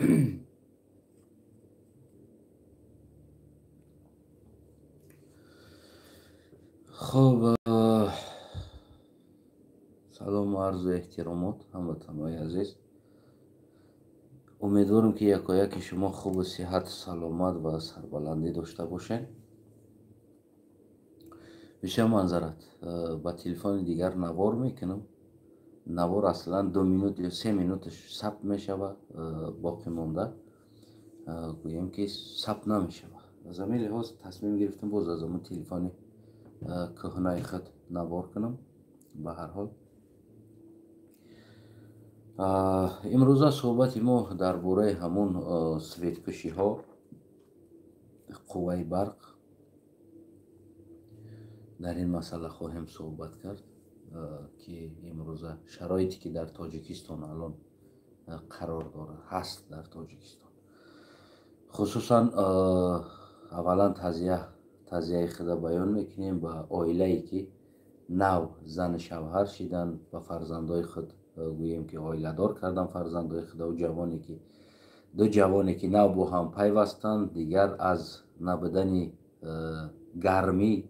خب سلام و عرض احترامات هموطنهای عزیز. امیدوارم که یکایک شما خوب و صحت سلامت و سربلندی داشته باشین. میشه منظرت با تلفن دیگر نوار میکنم. نوار اصلا 2 minut یا 3 minutش ثبت میشود، باقی مونده گویم که ثبت نمیشود. از همین لحاظ تصمیم گرفتم باز از همون تلفن کهنه خود نوار کنم. به هر حال امروزه صحبت ما درباره همون سویدکشی ها، قوه برق، در این مسئله خواهیم صحبت کرد که امروزه شرایطی که در تاجیکستان الان قرار داره هست در تاجیکستان، خصوصا اولا تزیه خدا بیان میکنیم به عائله‌ای که نو زن شوهر شدن و فرزندای خود گوییم که عائله دار کردن فرزندای خود و دو جوانی که نو با هم پیوستن، دیگر از نبودن گرمی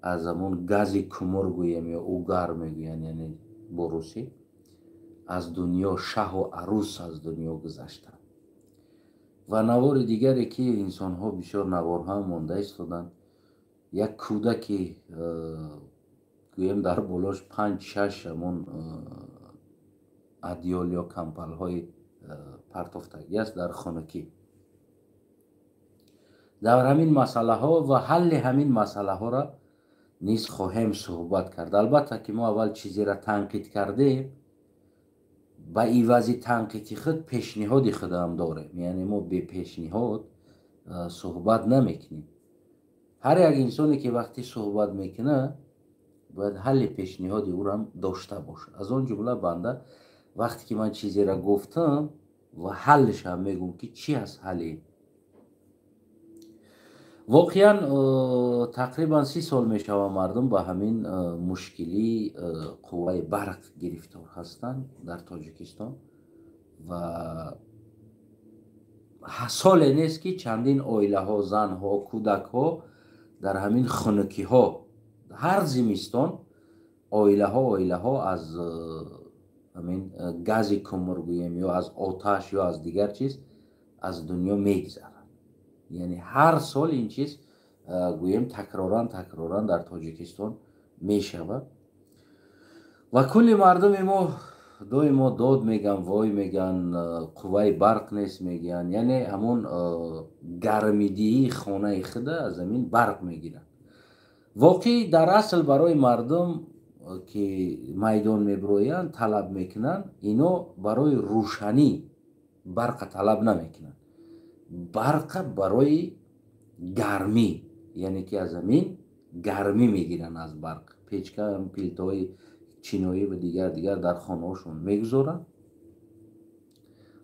از همون گازی کمر گوییم یا اوگار میگوین، یعنی بروسی، از دنیا شه و عروس از دنیا گذشتن. و نوار دیگری که انسان ها بسیار نوارها مانده ایستادن، یک کودکی گویم در بالاش 5-6 همون ادیال یا کمپل های پرتافتگی است در خانگی. در همین مسئله ها و حل همین مسئله ها را نیز خواهیم صحبت کرد. البته که ما اول چیزی را تنقید کرده، با ایوازی تنقیدی خود پیشنهادی خود هم داره، یعنی ما به پیشنهاد صحبت نمیکنیم. هر یک انسانی که وقتی صحبت میکنه باید حل پیشنهادی او را هم داشته باشه. از اون جمله بنده وقتی که من چیزی را گفتم و حلش هم میگم که چی است حلی. واقعا تقریبا 30 سال میشوه مردم با همین مشکلی قوه برق گرفتار هستند در تاجیکستان و سال نیست که چندین عائله ها، زن ها، کودک ها در همین خنکی ها هر زمستان عائله ها از همین گاز کمر گوییم یا از آتش یا از دیگر چیز از دنیا میگذرن. یعنی هر سال این چیز گویم تکرارا در تاجیکستان میشود و کلی مردم ما داد میگن، وای میگن، قوه برق نیست میگن، یعنی همون گرمیدهی خانه خود از همین برق میگیرن. واقعی در اصل برای مردم که میدان میبروین طلب میکنن، اینا برای روشنی برق طلب نمیکنن، برق برای گرمی، یعنی که از همین گرمی میگیرن از برق. پیچکا پیلتای چینایی و دیگر در خانه هاشون میگذارن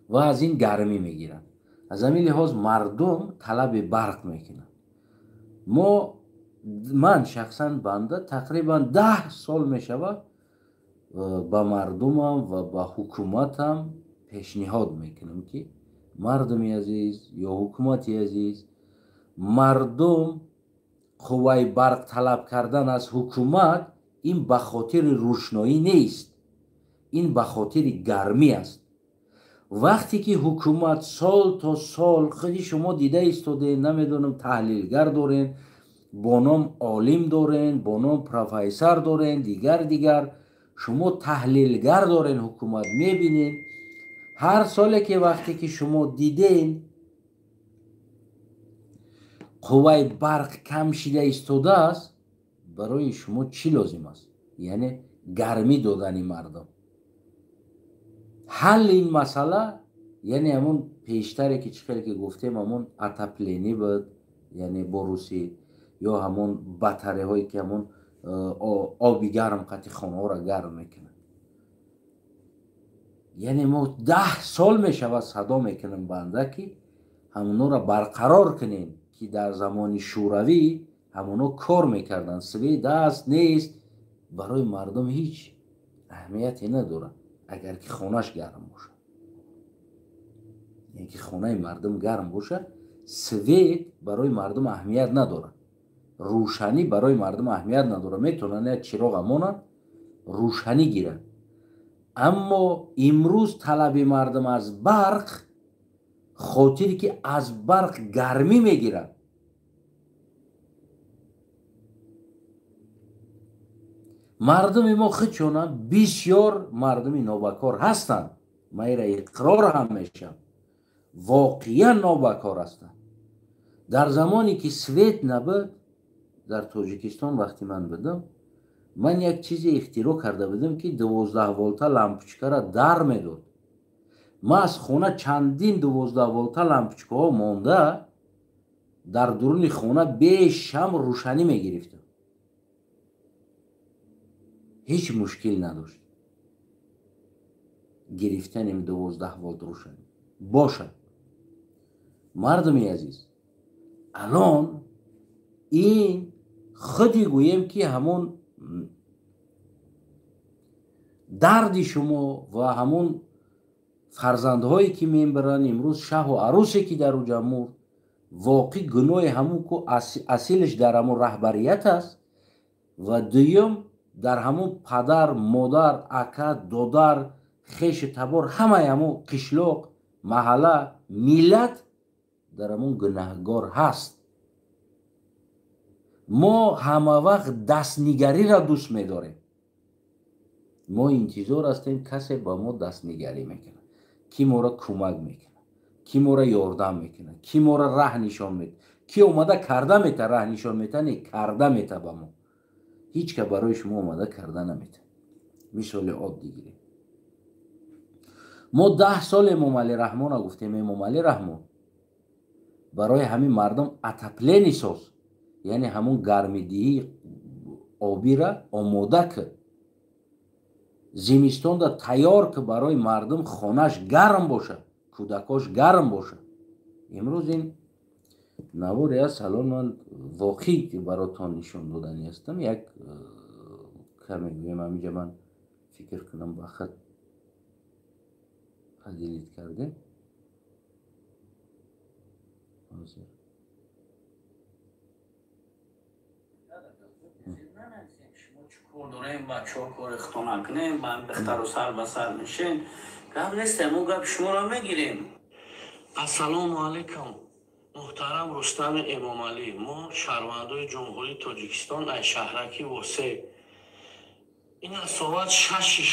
و از این گرمی میگیرن. از همین لحاظ مردم طلب برق میکنن. من شخصا بنده تقریبا 10 سال میشود با مردمم و با حکومتم پیشنهاد میکنم که مردمی عزیز یا حکومتی عزیز، مردم قوه برق طلب کردن از حکومت این به خاطر روشنایی نیست، این به خاطر گرمی است. وقتی که حکومت سال تا سال خودی شما دیده ایستاده، نمیدونم تحلیلگر دارین، با نام عالم دارین، با نام پروفسور دارین، دیگر شما تحلیلگر دارین، حکومت میبینین هر ساله که وقتی که شما دیدین قوه برق کم شده ایستاده است، برای شما چی لازم است؟ یعنی گرمی دادن مردم. حل این مسئله یعنی همون پیشتری که چخیلی که گفتیم همون اتپلینی بود، یعنی بروسی، یا همون بطری هایی که همون آبی گرم قطعی خانه ها را گرم میکنن. یعنی ما 10 سال میشود صدا میکنیم بنده که همونو را برقرار کنیم که در زمان شوروی همونو کار میکردن. سوی دست نیست، برای مردم هیچ اهمیتی نداره اگر که خونش گرم باشه. اینکه خانه مردم گرم باشه. سویت برای مردم اهمیت نداره، روشنی برای مردم اهمیت نداره. میتونن یک چراغ امانن روشنی گیرن. اما امروز طلب مردم از برق خاطری که از برق گرمی میگیرن. مردم ما خودشون بسیار مردم نابکار هستند. من را اقرار هم میشم، واقعا نابکار هستند. در زمانی که سویت نبود در تاجیکستان وقتی من بودم، من یک چیزی اختراع کرده بودم که 12 ولته لامپچکه را در میداد. ما از خونه چندین 12 ولته لامپچکه ها مانده در درون خونه به شم روشنی میگرفتم. هیچ مشکل نداشت گرفتن این 12 ولت روشنی. باشه مردمی عزیز، الان این خودی گویم که همون درد شما و همون فرزندهایی که میبرن امروز شه و عروسی که در او جمهور، واقع گناه همون که اصیلش در همون رهبریت است و دویم در همون پدر، مادر، اکا، دادر، خیش تبار، همه همون قشلاق، محله، ملت در همون گناهگار هست. ما همه وقت دستنگری را دوست می‌داریم. ما انتظار هستیم کسی با ما دستنگری میکنه، کی ما را کمک میکنه، کی ما را یاردم میکنه، کی ما را راه نشان میده، کی اومده کرده میته راه نشان میته، نه کرده میته با ما. هیچ که برای شما اومده کرده نمیته. مثال عادی گیریم. ما 10 سال امام علی رحمان گفتیم امام علی رحمان برای همین مردم اتپلین ساز، یعنی همون گرمیدهی آبی را آماده کرد، زمستان را تیار که برای مردم خانهش گرم باشه، کودکاش گرم باشه. امروز این نواری است. الان من واقعی که براتان نشان دادنی هستم. یک کمی بگیم همینجا من فکر کنم وقت دیلیت کرده. شما داریم بچه ها کار اختانه کنیم، من بختر و سر بسر میشین گم نیستیم، اون گب شما را میگیریم. السلام علیکم محترم رستم امام علی. ما شهروندای جمهوری تاجیکستان از شهرکی واسه این از ساعت 6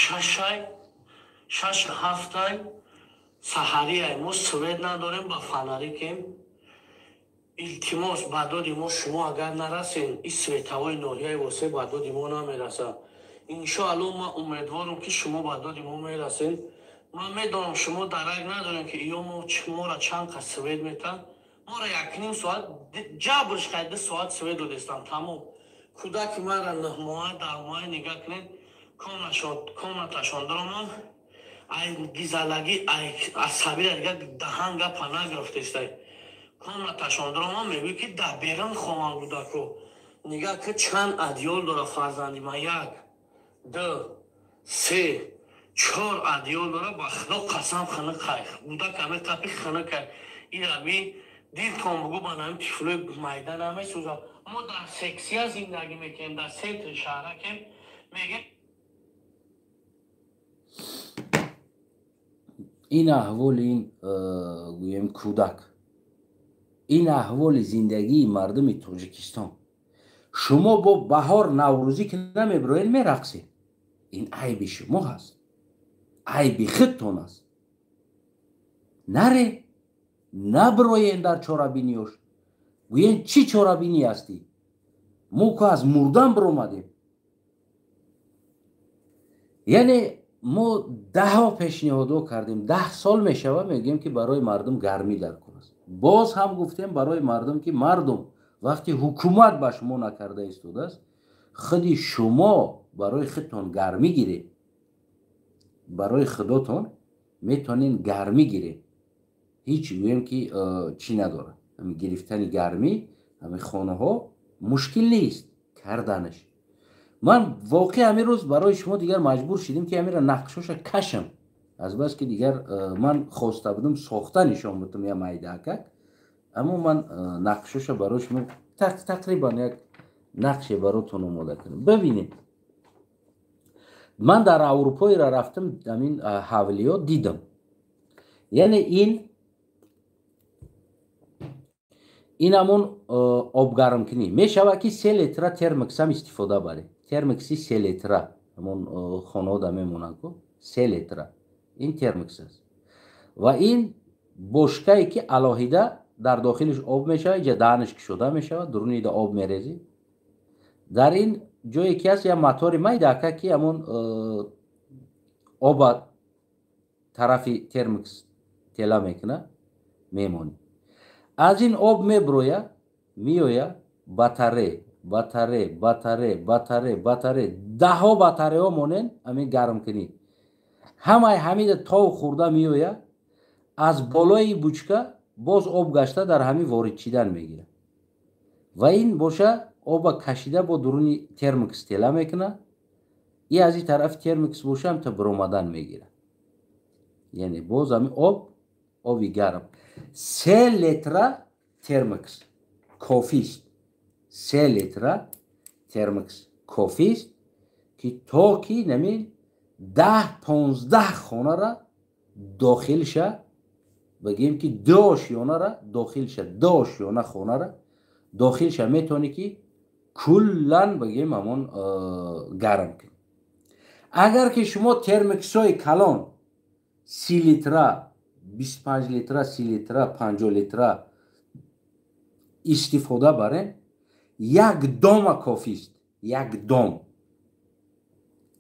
سحری ما سوید نداریم با فنری کم. التماس بعداد ما شما اگر نرسین این سویتوای ناحیه واسه بعداد ما نمیرسه. انشاءالله ما امیدوارم که شما بعداد ما میرسین. من میدونم شما درک ندارین که یا ما را چند قد سوید میتن. ما را 1.5 ساعت جبرش قید ساعت سوید دادستم تمام. کودک من را 9 ماه 10 ماه نگاه کنین کامنتشان دارم. ای گیزالگی ای عصبی دیگه دهنگا پناه گرفته است. کامنتشان دارم میگه که در بیرون خواهم بوده که نگاه که چند ادیال داره فرزندی من 1 2 3 4 ادیال داره با خدا قسم خنه خیخ بوده که همه تپی خنه کرد. این روی دید کام بگو من همین تفلوی میدن همه سوزا. ما در سکسیا زندگی میکنیم، در سنتر شهر کم میگه این احوال این گویم کودک، این احوال زندگی مردم تاجیکستان. شما با بهار نوروزی که نمیبروین میرقصید، این عیب شما هست، عیب خودتون است. نره نبروین در چارابینیوش. گوین چی چارابینی هستی؟ ما که از مردن برآمدیم. یعنی ما 10 پیشنهادو کردیم، 10 سال میشوه میگیم که برای مردم گرمی در کن است. باز هم گفتیم برای مردم که مردم وقتی حکومت به شما نکرده ایستاده است، خودی شما برای خودتون گرمی گیرید، برای خودتون میتونین گرمی گیرید. هیچ گویم که چی نداره. همین گرفتن گرمی همین خانه ها مشکل نیست کردنش. من واقعا همین روز برای شما دیگر مجبور شدیم که همین را نقشش کشم. از بس که دیگر من خواسته بودم ساخته نشان بدم یا میدکک، اما من نقشش براش تقریبا یک نقش براتون آماده کنم. ببینید من در اروپا را رفتم، همین حوالی‌ها دیدم. یعنی این همون آب گرم کنی میشود که 3 لیتر ترمکس هم استفاده بره. ترمکسی 3 لیتر همون خانه دا میمونن که 3 لیتر این ترمکس است و این بشکه‌ای که علاهیده در داخلش آب میشه، اینجا دهنش کشوده میشه، درون ایده آب میریزی. در این جایی که هست یا موتور میده که همون آب طرف ترمکس تلا میکنه میمونی. از این آب میبرویه میویه بطره 10 بطره ها مونن همین گرم کنی همین تا خورده میویه. از بالای بوچکه باز آب گشته در همین وارد چیدن میگیره و این باشه آب کشیده با درون ترمکس تلا میکنه. این از این طرف ترمکس باشه هم تا برآمدن میگیره. یعنی باز همین آبی گرم 3 لیتر ترمکس کافی است. 3 لیتر ترمکس کافی است که تا که نمین 10-15 خانه را داخل شه، بگیم که 2 آشیانه را داخل شه، 2 آشیانه خانه را داخل شه میتونی که کلن بگیم همون گرم کنی. اگر که شما ترمکس های کلان 30 لیتر 25 لیتر 30 لیتر 50 لیتر استفاده برین، 1 دام کافی است. 1 دام،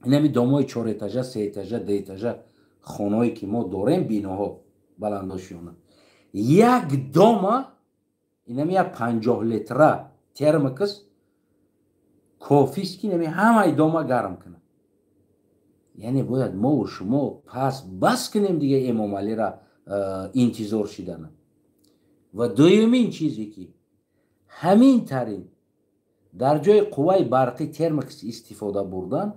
این همی دام های 4 اتاجه 3 اتاجه 2 اتاجه خانه هایی که ما داریم بیناها بلنداشیانه 1 دام این همی 50 لیتر ترمکس کافی است که همه دام گرم کنه. یعنی باید ما و شما پس بس کنیم دیگه امام علی را انتظار شدن. و دومین چیزی که همین ترین در جای قوای برقی ترمکس استفاده بردن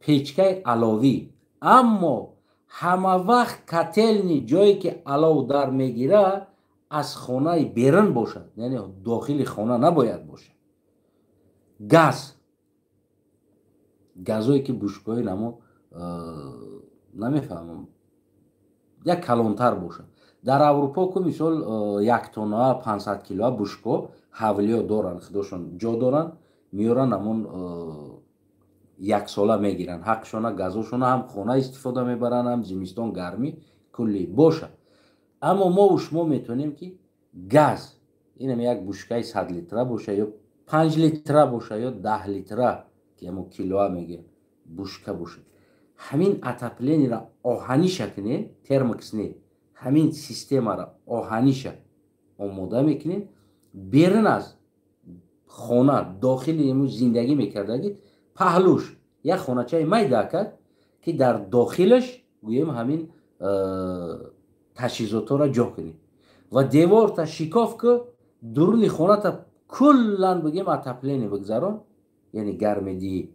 پیچکه علاوی، اما همه وقت کتلنی جایی که علاو در میگیره از خانه بیرون باشد، یعنی داخل خانه نباید باشه. گازایی که بشکای نمو نمیفهمم یک کلانتر باشه. در اروپا که مثال 1 تونه 500 کیلو بشکا حولی دارن، خودشون جا دارن میارن همون 1 ساله میگیرن. حقشونه گازشونه هم خونه استفاده میبرن هم زمستان گرمی کلی باشه. اما ما و شما میتونیم که گاز اینم یک بشکه 100 لیتره باشه یا 5 لیتره باشه یا 10 لیتره که همون کیلوه میگه بشکه باشه، همین اتپلین را آهنی شکنین، ترمکس نه، همین سیستم را آهنیش آماده میکنین. بیرون از خانه داخل امو زندگی میکردگید پهلوش یک خانه چای میده کرد که در داخلش گویم همین تجهیزات را جا کنید و دیوار تا شکاف که درون خانه تا کلن بگیم اتپلین بگذارن، یعنی گرم دی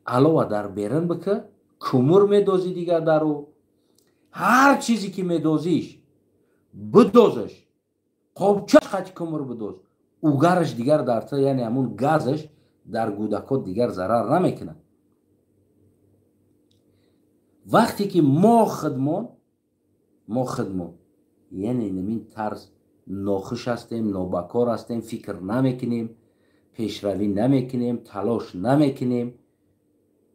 علاوه در بیرون بکه کمر میدازی دیگر درو هر چیزی که میدازیش بدازش قابچه خط کمر بداز اوگرش دیگر در تا، یعنی همون گازش در گودکات دیگر ضرر نمیکنه. وقتی که ما خدمان یعنی نمین طرز ناخوش هستیم، نابکار هستیم، فکر نمیکنیم، پیشروی نمیکنیم، تلاش نمیکنیم.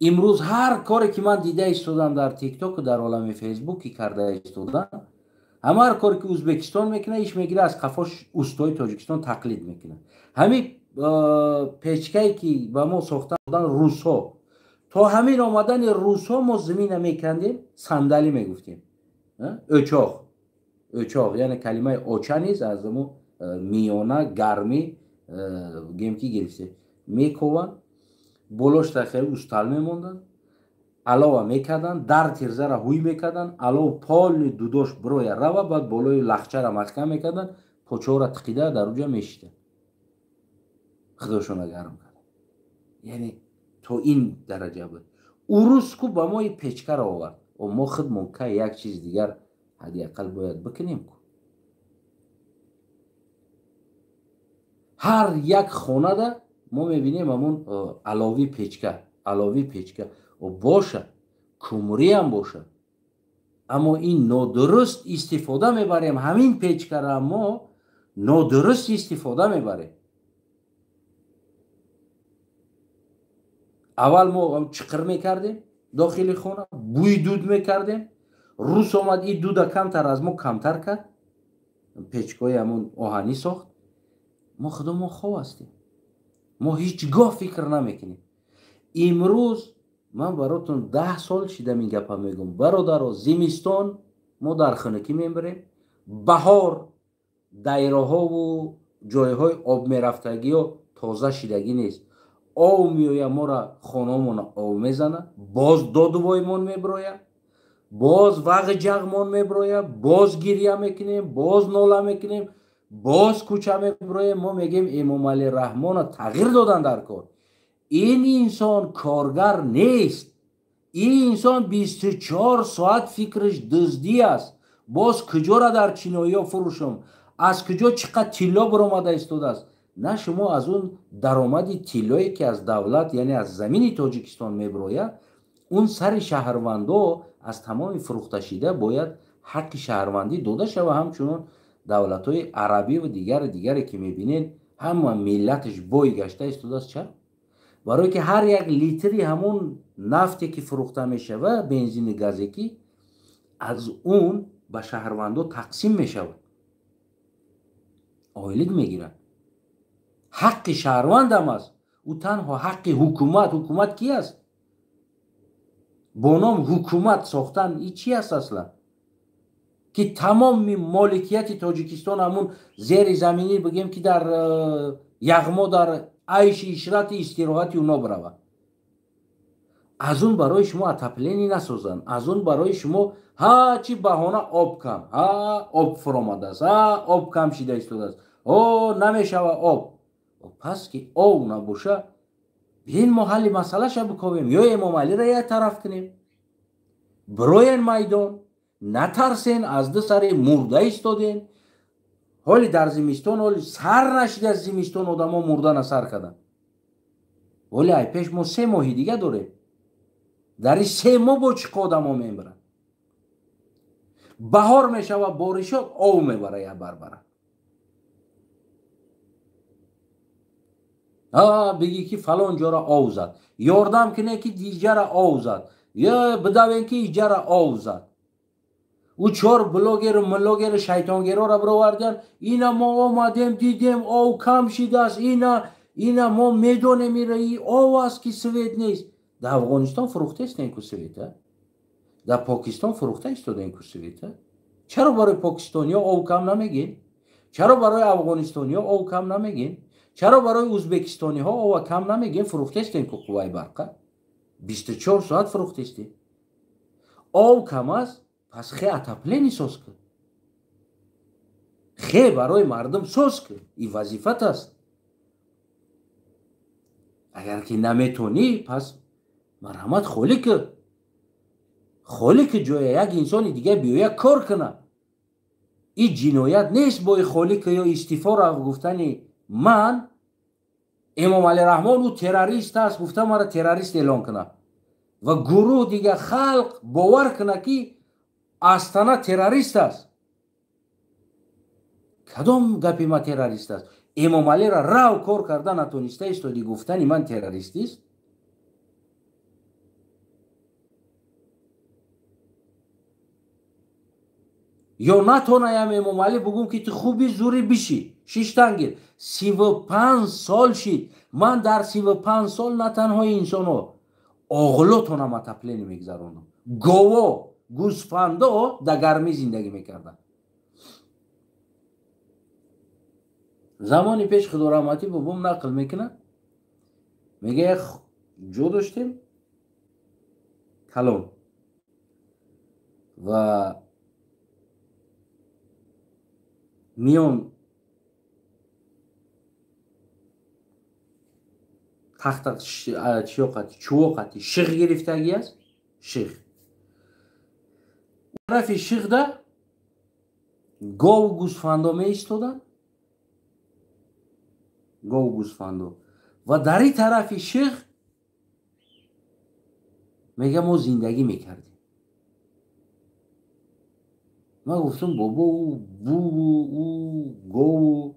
امروز هر کاری که من دیده ایستادم در تیک تاک و در عالم فیسبوک کرده ایستادم، همه هر کاری که ازبکستان میکنه ایش میگیره از قفاش اوستای تاجیکستان تقلید میکنه. همین پیچکه‌ای که با ما ساختن روس‌ها، تا همین آمدن روس‌ها ما زمین میکندیم صندلی میگفتیم اوچاق، یعنی کلمه اوچا نیست، از همون میانه گرمی گیم کی گرفته میکوان بولوش تخیل اوستال میموندن علاوه میکردن در تیرزه را هوی میکردن علاوه پال دوداش بروی روا بعد بالای لخچه را محکم میکردن پوچه را تقیده در اونجا میشته خودشون گرم کرد. یعنی تو این درجه بود. روز کو با ما پیچکه را آورد و ما خود ممکن یک چیز دیگر حداقل باید بکنیم. هر یک خانه ده ما میبینیم همون علاوی پیچکه و باشه، کمری هم باشه، اما این نادرست استفاده میبریم. همین پیچکه را ما نادرست استفاده میبریم. اول ما هم چقر میکردیم داخل خانه، بوی دود میکردیم. روز آمد این دود کمتر از ما کمتر کرد، پیچکای همون آهنی ساخت. ما خدا ما خواه هستیم، ما هیچگاه فکر نمیکنیم. امروز من براتون 10 سال شده این گپا میگم برادر، زمستان ما در خنکی میبریم، بهار دایره ها و جای های آب میرفتگی و تازه شدگی نیست، آو میویه ما را خانه‌مون آو میزنه، باز دادوایمون میبرویه، باز وقت جغمون میبرویه، باز گریه میکنیم، باز ناله میکنیم، باز کوچه میبرویه. ما میگیم امام علی رحمان تغییر دادن در کار. این انسان کارگر نیست، این انسان 24 ساعت فکرش دزدی است. باز کجا را در چینایی ها فروشم، از کجا چقدر تیلا برآمده استوده است. نه شما از اون درآمد تیلایی که از دولت یعنی از زمین تاجیکستان میبروید، اون سر شهروندو از تمام فروخته شده باید حق شهروندی داده شود. همچنان دولت های عربی و دیگر که میبینین همه ملتش بای گشته استوده است. چرا؟ برای که هر یک لیتری همون نفتی که فروخته میشه و بنزین گازیکی از اون به شهروندو تقسیم میشه، آیلید میگیرن. حق شهروند هم است، او تنها حق حکومت کی است؟ با نام حکومت ساختن این چی است اصلا؟ که تمام مالکیت تاجیکستان همون زیر زمینی بگیم که در یغما در عیش اشرت استراحتی اونا بروه. از اون برای شما اتپلینی نسازن، از اون برای شما ها چی بهانه آب کم، ها آب فرامده است، ها آب کم شده استوده است، نمیشه آب. پس که آب نباشه این محل مسئله شو بکویم یا امام علی را یک طرف کنیم. بروین میدان، نترسین، از دو سر مرده ایستادین. حالی در زمستان حالی سر نشید از زمستان آدم ها مردن سر کردن. ولی ای پیش ما 3 ماه دیگه داره، در این 3 ماه با چی آدم ها میبرن. بهار میشه و بارشات آو میبره یا بربره. بگی که فلان جا را آو زد، یاردم کنه که دیجه را آو زد، یا بدوین که ایجه را آو زد. او 4 بلاگر ملاگر شیطانگیرا را برآوردن، اینا ما آمدیم دیدیم آو کم شده است، اینا ما میدونیم میره آو است که سویت نیست. در افغانستان فروخته است این که سویت، در پاکستان فروخته است این که سویت. چرا برای پاکستانی ها آو کم نمیگین؟ چرا برای افغانستانی ها آو کم نمیگین؟ چرا برای ازبکستانی ها آو کم نمیگین؟ فروخته است این که قوای برقه 24 ساعت فروخته است. آو کم است، پس خیلی اتپلینی ساز کن، خیلی برای مردم ساز کن، این وظیفت است. اگر که نمیتونی پس مرحمت خالی که جای یک انسان دیگه بیایه کار کنه. این جنایت نیست با خالی که یا استیفا را گفتن من امام علی رحمان او تروریست است گفته مرا تروریست اعلان کنه و گروه دیگه خلق باور کنه که استانه تروریست است. کدام گپی ما تروریست است؟ امام علی را رو کار کرده نتونسته است و دی گفتنی من تروریستی است. یا نتونم امام علی بگم که تو خوبی زوری بشی 6 تنگیر. 35 سال شد من در 35 سال نه تنها انسان ها اغلوتونم اتپلینی میگذرونم، گاوا گوسفنده در گرمی زندگی میکردن. زمانی پیش خدا رحمتی بابام نقل میکنه، میگه جو داشتیم کلون و میون тахта чувоқати шиғ гирифтагӣ аст. Шиғ тарафи шиғда гову гӯсфандо меистоданд, гову гӯсфандо, ва дар ин тарафи шиғ мега мо зиндагӣ мекардем. ман гуфтам бобо буву гову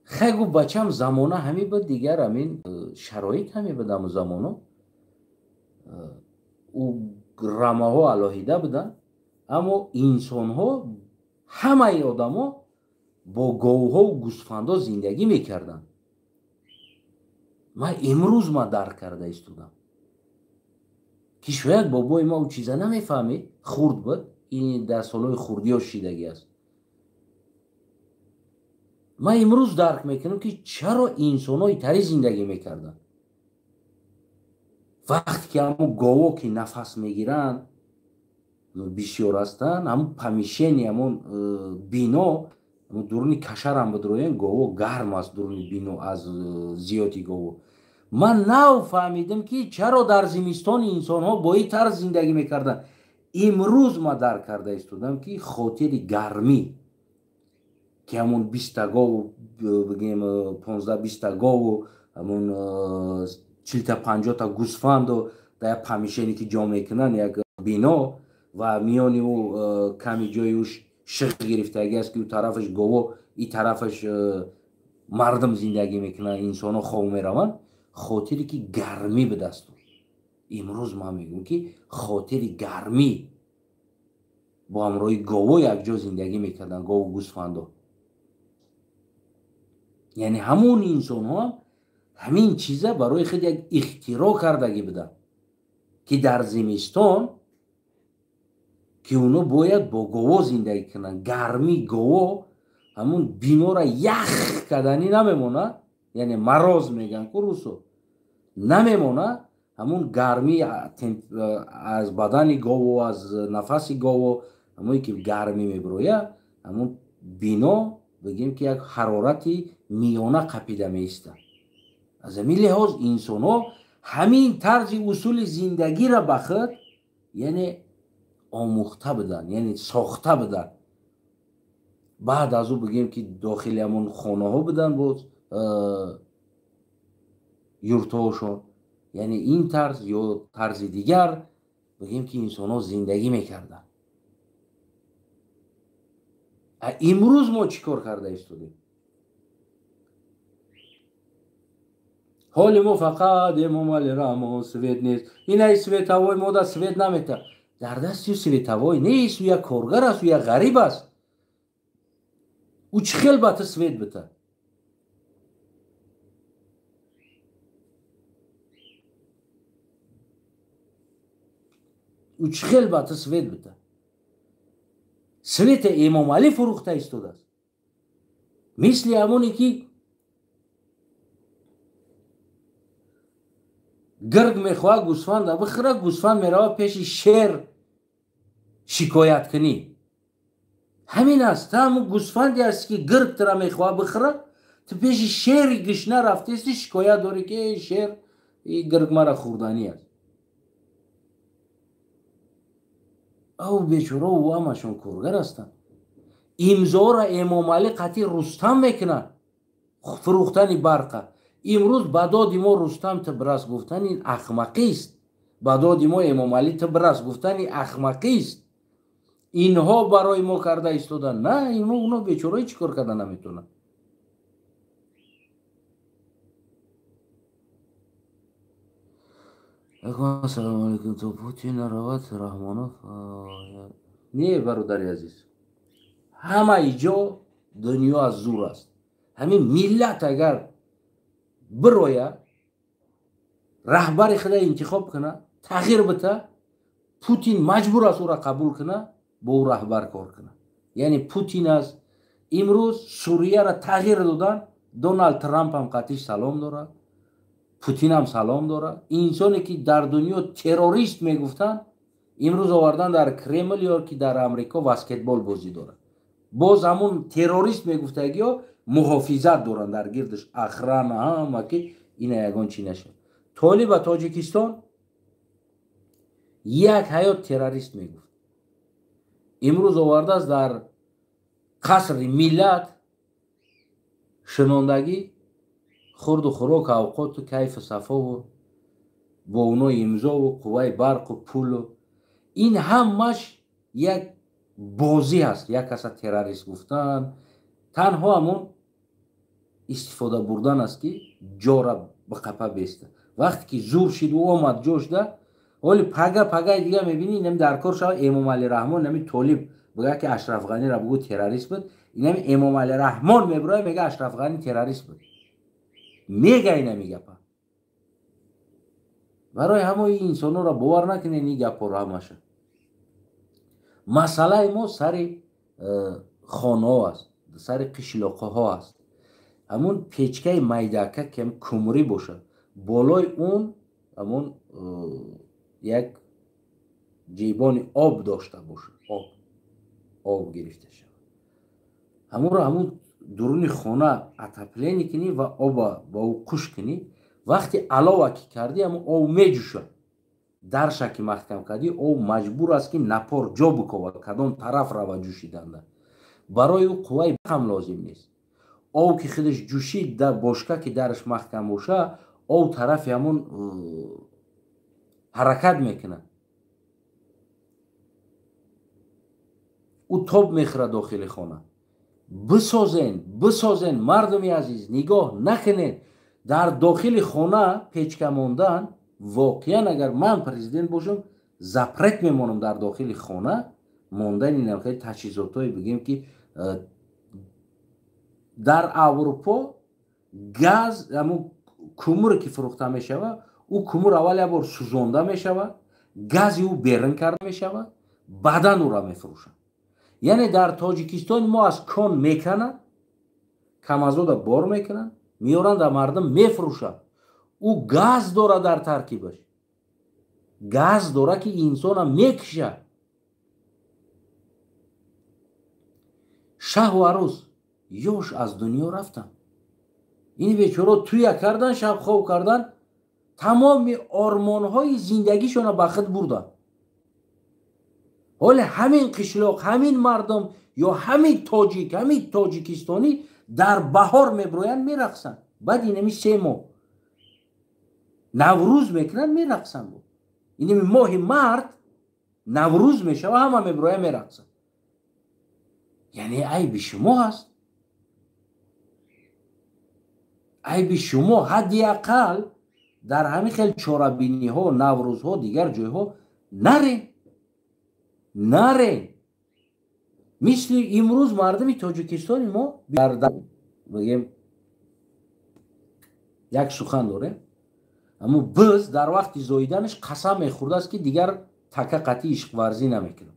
хегу бачам замона ҳами ба дигар ҳамин шароит ҳами ба даму замоно рамаҳо алоҳида буданд, аммо инсонҳо ҳамаи одамо бо говҳову гӯсфандо зиндагӣ мекарданд. ман имрӯз дарк карда истодам ки шояд бобои ма ӯ чиза намефаҳмид, хурд буд, ин дар солҳои хурдиҳо шидагӣ аст. ман имрӯз дарк мекунам ки чаро инсонҳо ин тари зиндагӣ мекарданд. вақте ки ҳамо гово ки нафас мегиранд бисёр ҳастанд, ҳамон помешени ҳамон бино дуруни кашарам бидроен, гово гарм аст дуруни бино аз зиёди гово. ман нав фаҳмидам ки чаро дар зимистон инсонҳо бо ин тарз зиндагӣ мекарданд. имрӯз ман дарк карда истодам ки хотири гармӣ ки ҳамон 20 гову бигем 15-20 гову ҳамон 40-50 гӯсфанду дар як помешене ки ҷо мекунанд, як бино, ва миёни ӯ ками ҷои ӯ шиғ гирифтагӣ аст ки ӯ тарафаш гово, ин тарафаш мардум зиндагӣ мекунанд, инсонҳо хов мераванд. хотире ки гармӣ ба даст омад. имрӯз ман мегӯям ки хотири гармӣ бо ҳамроҳи гово якҷо зиндагӣ мекарданд, гову гӯсфандо. яъне ҳамон инсонҳо ҳамин чиза барои худ як ихтироъ кардагӣ буданд ки дар зимистон ки оно бояд бо гово зиндагӣ кунанд. гарми гово ҳамон бинора ях кардани намемонад, яъне мароз меган ку русо намемонад. ҳамон гарми аз бадани гово, аз нафаси гово, ҳамоне ки гармӣ мебирояд, ҳамон бино бигем ки як ҳарорати миёна қапида меистад. аз ҳамин лиҳоз инсонҳо ҳамин тарзи усули зиндагиро ба худ яъне омӯхта буданд, яъне сохта буданд. баъд аз ӯ бигем ки дохили ҳамон хонаҳо буданд, боз юртҳошон, яъне ин тарз ё тарзи дигар бигем ки инсонҳо зиндагӣ мекарданд. имрӯз мо чӣ кор карда истодем? ҳоли мо фақат эмомали раҳмо свет нест. инаи светавой мо да свет намета. дар дасти ӯ светавой нест, ӯ як коргар аст, ӯ як ғариб аст. ӯ чӣ хел ба ту свет бита? ӯ чӣ хел ба ту свет бита? свети Эмомалӣ фурӯхта истодааст. мисли ҳамоне ки гирг мехоҳад гӯсфанда бихӯрад, гӯсфанд меравад пеши шер шикояткунӣ. ҳамин аст. ту ҳамон гӯсфанде аст ки гирг тура мехоҳад бихӯрад, ту пеши шери гишна рафтаисти шикоят дорӣ ки шер гирг мара хӯрданӣ аст. ав бечора ӯ ҳамашон коргар ҳастанд. имзоро Эмомалӣ қатъи Рустам мекунад, фурӯхтани барқа. имрӯз ба доди мо Рустам ту бирас гуфтани ахмақист, ба доди мо Эмомалӣ ту бирас гуфтани ахмақист. инҳо барои мо карда истоданд. на, ино бечораи чӣ кор карда наметавонанд. ассалому алайкум. то Путин равад Раҳмонов. не, бародари азиз, ҳамаи ҷо дунё аз зур аст. ҳамин миллат агар бироя раҳбари худа интихоб кунад, тағйир бита, Путин маҷбур аст ӯро қабул кунад, бо ӯ раҳбар кор кунад. яъне Путин аст. имрӯз Сурияро тағйир доданд. Доналд Трамп ҳам қатъиш салом дорад, Путин ҳам салом дорад. инсоне ки дар дунё террорист мегуфтанд, имрӯз овардан дар Кремл ё ки дар Амрико баскетбол бозӣ дорад. боз ҳамун террорист мегуфтагиҳо محافظت دارن در گردش اخران هم که این یگان چی نشد. طالب تاجیکستان یک حیات تروریست میگفت. امروز آورده است در قصر ملت شنوندگی خورد و خوراک اوقات و کیف صفا و با اونا امضا و قوه برق و پول و این همش یک بازی هست. یک کس تروریست گفتن تنها همون استفاده بردن است که جا را به قپه بیسته. وقتی که زور شد و آمد جوش ده ولی پگه دیگه میبینی نمی در کار شد. امام علی رحمان نمی طالب بگه که اشرف غنی را بگو تروریست بود، این نمی امام علی رحمان میبرای میگه اشرف غنی تروریست بود. میگه این نمیگه پا برای همه این انسانو را باور نکنین این گپ را همشه. مسئله ما سر خانه ها است، سر قشلاقه ها است. همون پیچکه میدکه که کمری باشه بالای اون همون یک جیبان آب داشته باشه، آب گرفته شد. همون را همون درون خانه اتپلینی کنی و آب با او قش کنی. وقتی علاوه که کردی همون آب میجوشه درشه که محکم کردی او مجبور است که نپار جا بکوه کدام طرف رو جوشیدنده. برای او قوه هم لازم نیست. او که خودش جوشید در باشکه که درش محکم باشه او طرف همون حرکت میکنه، او توب میخوره داخل خانه. بسازین مردمی عزیز، نگاه نکنید در داخل خانه پیچکه ماندن. واقعا اگر من پرزیدنت باشم زپرت میمانم در داخل خانه ماندن. این خیلی تجهیزاتایی بگیم که در اروپا گاز همون کمر که فروخته میشود او کمر اول یک بار سوزانده میشود، گازی او بیرون کرده میشود، بعدن او را میفروشن. یعنی در تاجیکستان ما از کان میکنن، کم از او بار میکنن میارن در مردم میفروشن. او گاز داره در ترکیبش، گاز داره که انسان هم میکشه. شه و عروس یوش از دنیا رفتن. این بیچاره توی کردن، شب خواب کردن، تمام آرمانهای زندگیشون به خود بردن. حالا همین قشلاق، همین مردم یا همین تاجیکستانی در بهار میبروین میرقصن. بعد اینمی 3 ماه نوروز میکنن میرقصن. اینمی ماه مرد نوروز میشه و همه میبروین میرقصن. یعنی عیب شما هست، عیب شما. حداقل در همین خیلی چاره‌بینی ها، نوروز ها، دیگر جای ها نره. مثل امروز مردم تاجیکستان ما بگیم یک سخن داره، اما بز در وقت زاییدنش قسم میخورده است که دیگر تکه قطعی عشق ورزی نمیکنم.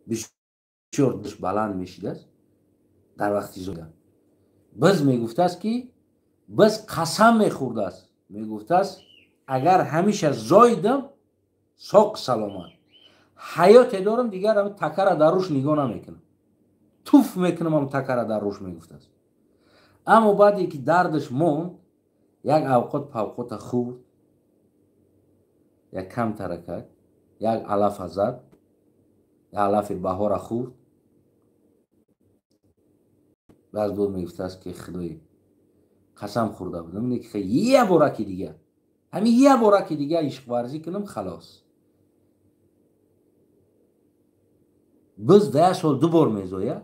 بسیار دش بلند میشیده است در وقت زاییدن. بز میگفته است که بز قسم میخورده است، میگفته است اگر همیشه زاییدم ساق سلامت حیات دارم دیگر هم تکه را در روش نگاه نمیکنم، توف میکنم هم تکه را در روش. میگفته است. اما بعدی که دردش موند یک اوقات پوقات خورد، یک کم ترکت، یک علف زد، یک علف بهار خورد. بعد بود میگفته است که خدای قسم خورده بودم اینه که یه بارکی دیگه، همین یه بارکی دیگه عشق ورزی کنم خلاص. بز 10 سال 2 بار میزایه،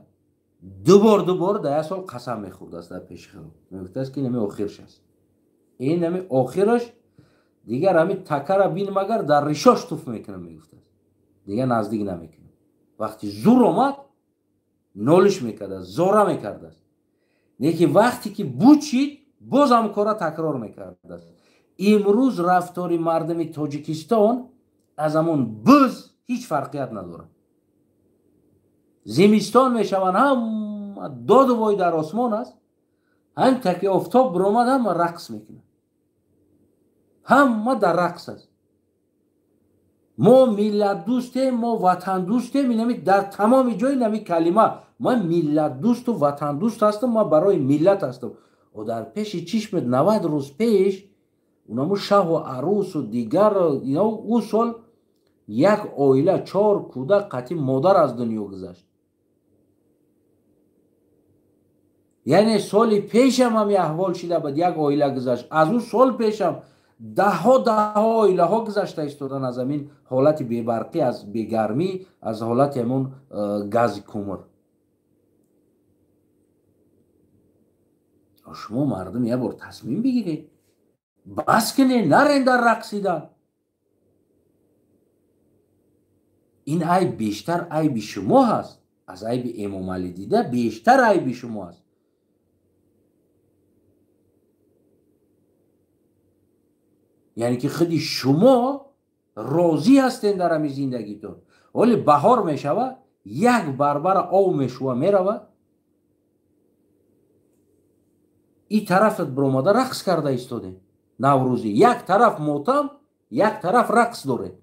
2 بار 10 سال قسم میخورده است در پیش خود. میگفته است که نمی آخرش است. این نمی آخرش دیگر همین تکه را بین مگر در ریشاش توف میکنم. میگفته است دیگر نزدیک نمیکنم. وقتی زور آمد نالش میکرده، زوره میکرده است. نیکی وقتی که بوچید باز هم کارا تکرار میکرده است. امروز رفتار مردم تاجیکستان از همون بز هیچ فرقیت نداره. زمستان میشون هم داد و وای در آسمان است، هم تکی آفتاب برآمد هم رقص میکنه، هم در رقص است. ما ملت دوستیم، ما وطن دوستیم. اینمی در تمام جای نمی کلمه من ملت دوست و وطن دوست هستم، ما برای ملت هستم. و در پیش چشم 90 روز پیش اونمو شه و عروس و دیگر اینا او سال یک عائله 4 کودک قطعی مادر از دنیا گذشت. یعنی سال پیشم هم احوال شده بود، یک عائله گذشت. از اون سال پیشم ده ها عائله ها گذشته ایستادن از همین حالت بی‌برقی، از بی‌گرمی، از حالت همون گاز کومر. شما مردم یه بار تصمیم بگیرید، بس کنید، نرین در رقصیدن. این عیب بیشتر عیب شما هست، از عیب امام علی دیده بیشتر عیب شما هست. یعنی که خودی شما راضی هستین در همین زندگیتون، ولی بهار میشوه یک بربر آو میشوه میروه، این طرفت برآمده رقص کرده ایستاده نوروزی، یک طرف ماتم یک طرف رقص داره.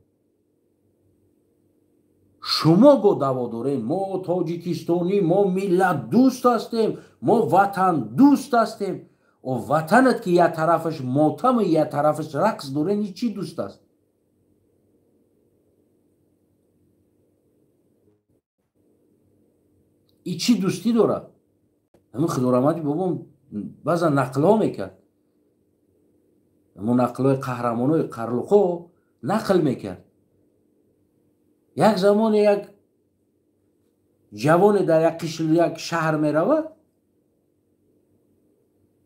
شما با دوا دارین ما تاجیکستانی، ما ملت دوست هستیم، ما وطن دوست هستیم. و وطنت که یک طرفش ماتم و یک طرفش رقص دارین، این چی دوست است؟ این چی دوستی داره؟ همین خدارمتی بابام بعضا نقل ها میکرد، همون نقل های قهرمان های قرلخو نقل میکرد. یک زمان یک جوان در یک قشر یک شهر میروه،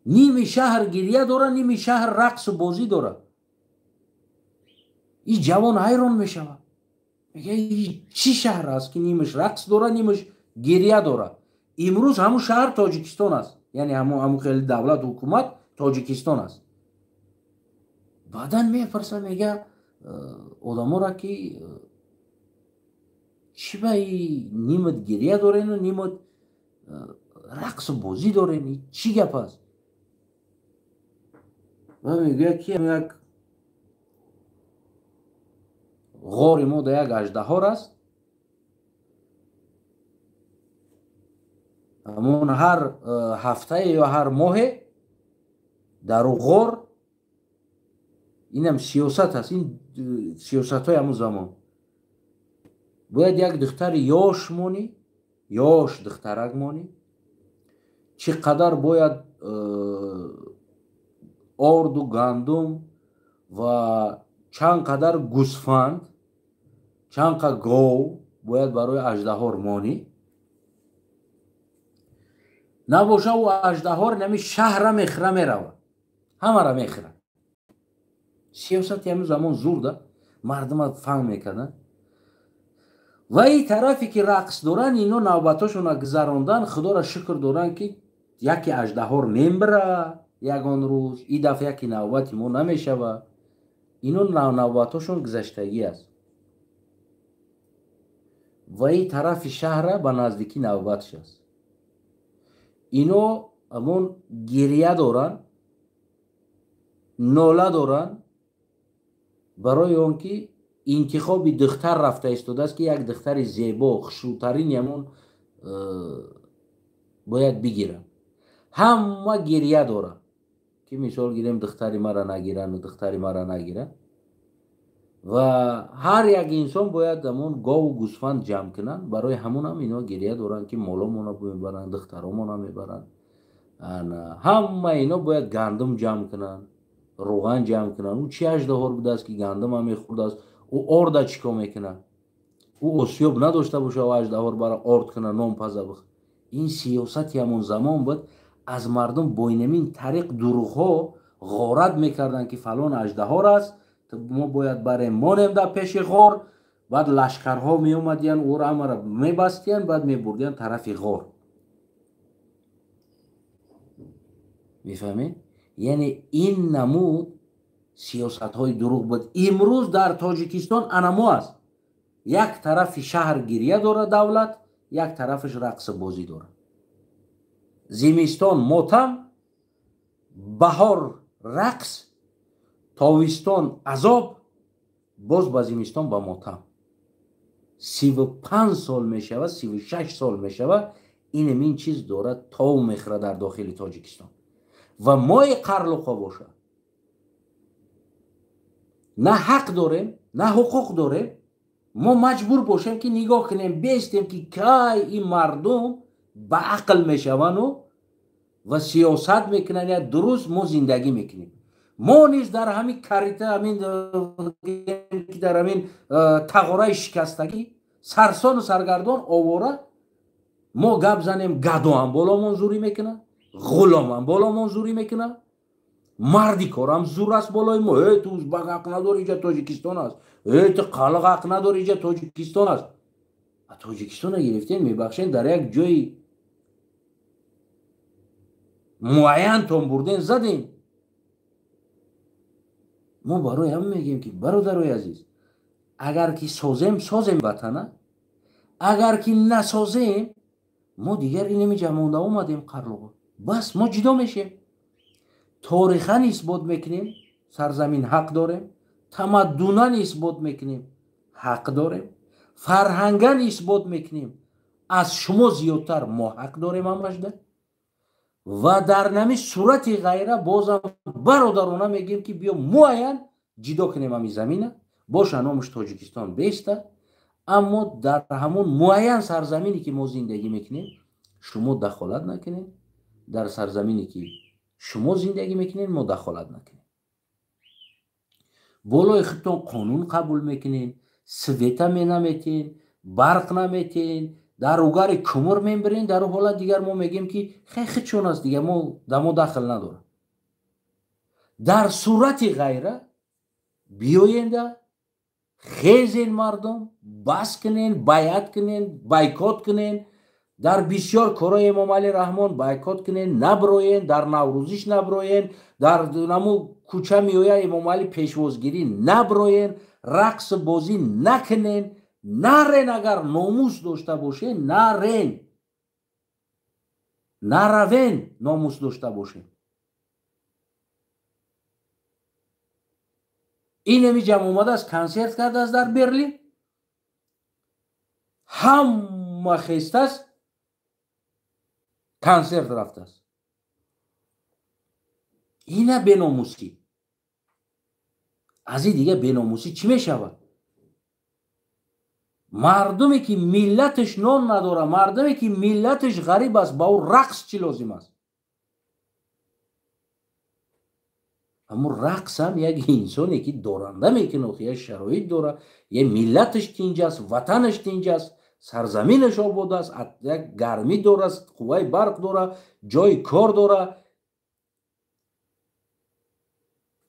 نیمی شهر گریه داره، نیمی شهر رقص و بازی داره. این جوان حیران میشوه، میگه این چی شهر است که نیمش رقص داره نیمش گریه داره؟ امروز همون شهر تاجیکستان است، یعنی همون خیلی دولت و حکومت تاجیکستان است. بعدا میپرسه میگه آدما را که چی به نیمت گریه دارین و نیمت رقص و بازی دارین، چی گپ است؟ و میگه که یک غار ما در یک اژدها است، همون هر هفته یا هر ماه در غار، اینم سیاست هست، این سیاست های همون زمان باید یک دختر یاش مانی، یاش دخترک مانی، چقدر باید آرد و گندم و چند قدر گوسفند، چند قدر گاو باید برای اژدها مانی. نباشه و اژدها نمی شهر میخره میروه، همه را میخره. سیاست همین زمان زور ده، مردم فهم میکردن. و این طرفی که رقص دارن اینا نوبتاشون گذراندن، خدا را شکر دارن که یکی اژدها نمیبره یگان روز، این دفعه یکی نوبتی ما نمیشوه. اینا نوبتاشون گذشتگی است و این طرف شهر به نزدیکی نوبتش است. اینا همون گریه دارن، ناله دارن برای اون که انتخاب دختر رفته ایستاده است که یک دختر زیبا خشوترین همون باید بگیرن. همه گریه داره که مثال گیریم دختری مرا نگیرن و دختری مرا نگیرن. و هر یک انسان باید همون گاو و گوسفند جمع کنن، برای همون هم اینا گریه دارن که مالامون رو میبرن، دخترامون رو میبرن. همه اینا باید گندم جمع کنن، روغن جمع کنن. او چی اژدها بوده است که گندم هم میخورده است؟ او آرد چیکار میکنه؟ او اسیوب نداشته باشه و اژدها رو برای آرد کنه نام پزه بخ. این سیاستی همون زمان بود، از مردم با این طریق دروغ ها غارت میکردن که فلان اژدها است، ما باید برای مانیم در پیش غار. بعد لشکرها می اومدین او را همه را میبستین، بعد میبردین طرف غار. میفهمین؟ یعنی این نمود سیاست های دروغ بود. امروز در تاجیکستان انمو است، یک طرف شهر گریه داره دولت، یک طرفش رقص بازی داره. زمستان ماتم، بهار رقص، تابستان عذاب، باز با زمستان با ماتم 35 سال میشود 36 سال میشود این چیز داره تا میخره در داخل تاجیکستان و مای قرلقا باشه نه حق داریم نه حقوق داریم ما مجبور باشیم که نگاه کنیم بیستیم که کی این مردم با عقل میشون و سیاست میکنن یا درست ما زندگی میکنیم ما نیز در همین کاریته همین در همین تغاره شکستگی سرسان و سرگردان آواره ما گپ زنیم گدو هم بالا منظوری میکنه غلام هم بالا منظوری میکنه مردی کار هم زور است بالای ما تو ازبک حق نداری اینجا تاجیکستان است تو قلق حق نداری اینجا تاجیکستان است تاجیکستان رو گرفتین میبخشین در یک جای معین تون بردین زدین ما برای هم میگیم که برادرای عزیز اگر که سازیم وطنه اگر که نسازیم ما دیگر اینمی جمعونده اومدیم قرلقا بس ما جدا میشیم تاریخاً اثبات میکنیم سرزمین حق داریم تمدناً اثبات میکنیم حق داریم فرهنگاً اثبات میکنیم از شما زیادتر ما حق داریم امرشده و در نمی صورت غیره بازم برادرانه میگیم که بیا معین جدا کنیم همی زمینه باشه نامش تاجیکستان بیسته اما در همون معین سرزمینی که ما زندگی میکنیم شما دخالت نکنیم در سرزمینی که شما زندگی میکنین ما دخالت نکنین بالای خودتون قانون قبول میکنین سویتا نمیتین برق نمیتین در اوگر کمر میبرین در حالت دیگر ما میگیم که خیلی چون است دیگه ما دخل نداره در صورت غیره بیاینده خیزین مردم بس کنین بیعت کنین بایکوت کنین در بسیار کارهای امام علی رحمان بایکوت کنین نبروین در نوروزیش نبروین در نمو کوچه میویا امام علی پیشوازگیری نبروین رقص بازی نکنین نرین اگر ناموس داشته باشه نرین نروین ناموس داشته باشه این همی جمع اومده از کنسرت کرده از در برلین همه خیسته است کنسرت رفته است اینه بیناموسی از این دیگه بیناموسی چی می شود مردمی که ملتش نان نداره مردمی که ملتش غریب است با او رقص چی لازم است اما رقص هم یک انسانی که دارنده میکنه یه شرایط داره یه ملتش تینجاست وطنش تینجاست سرزمینش آباد است یک گرمی داره قوه برق داره جای کار داره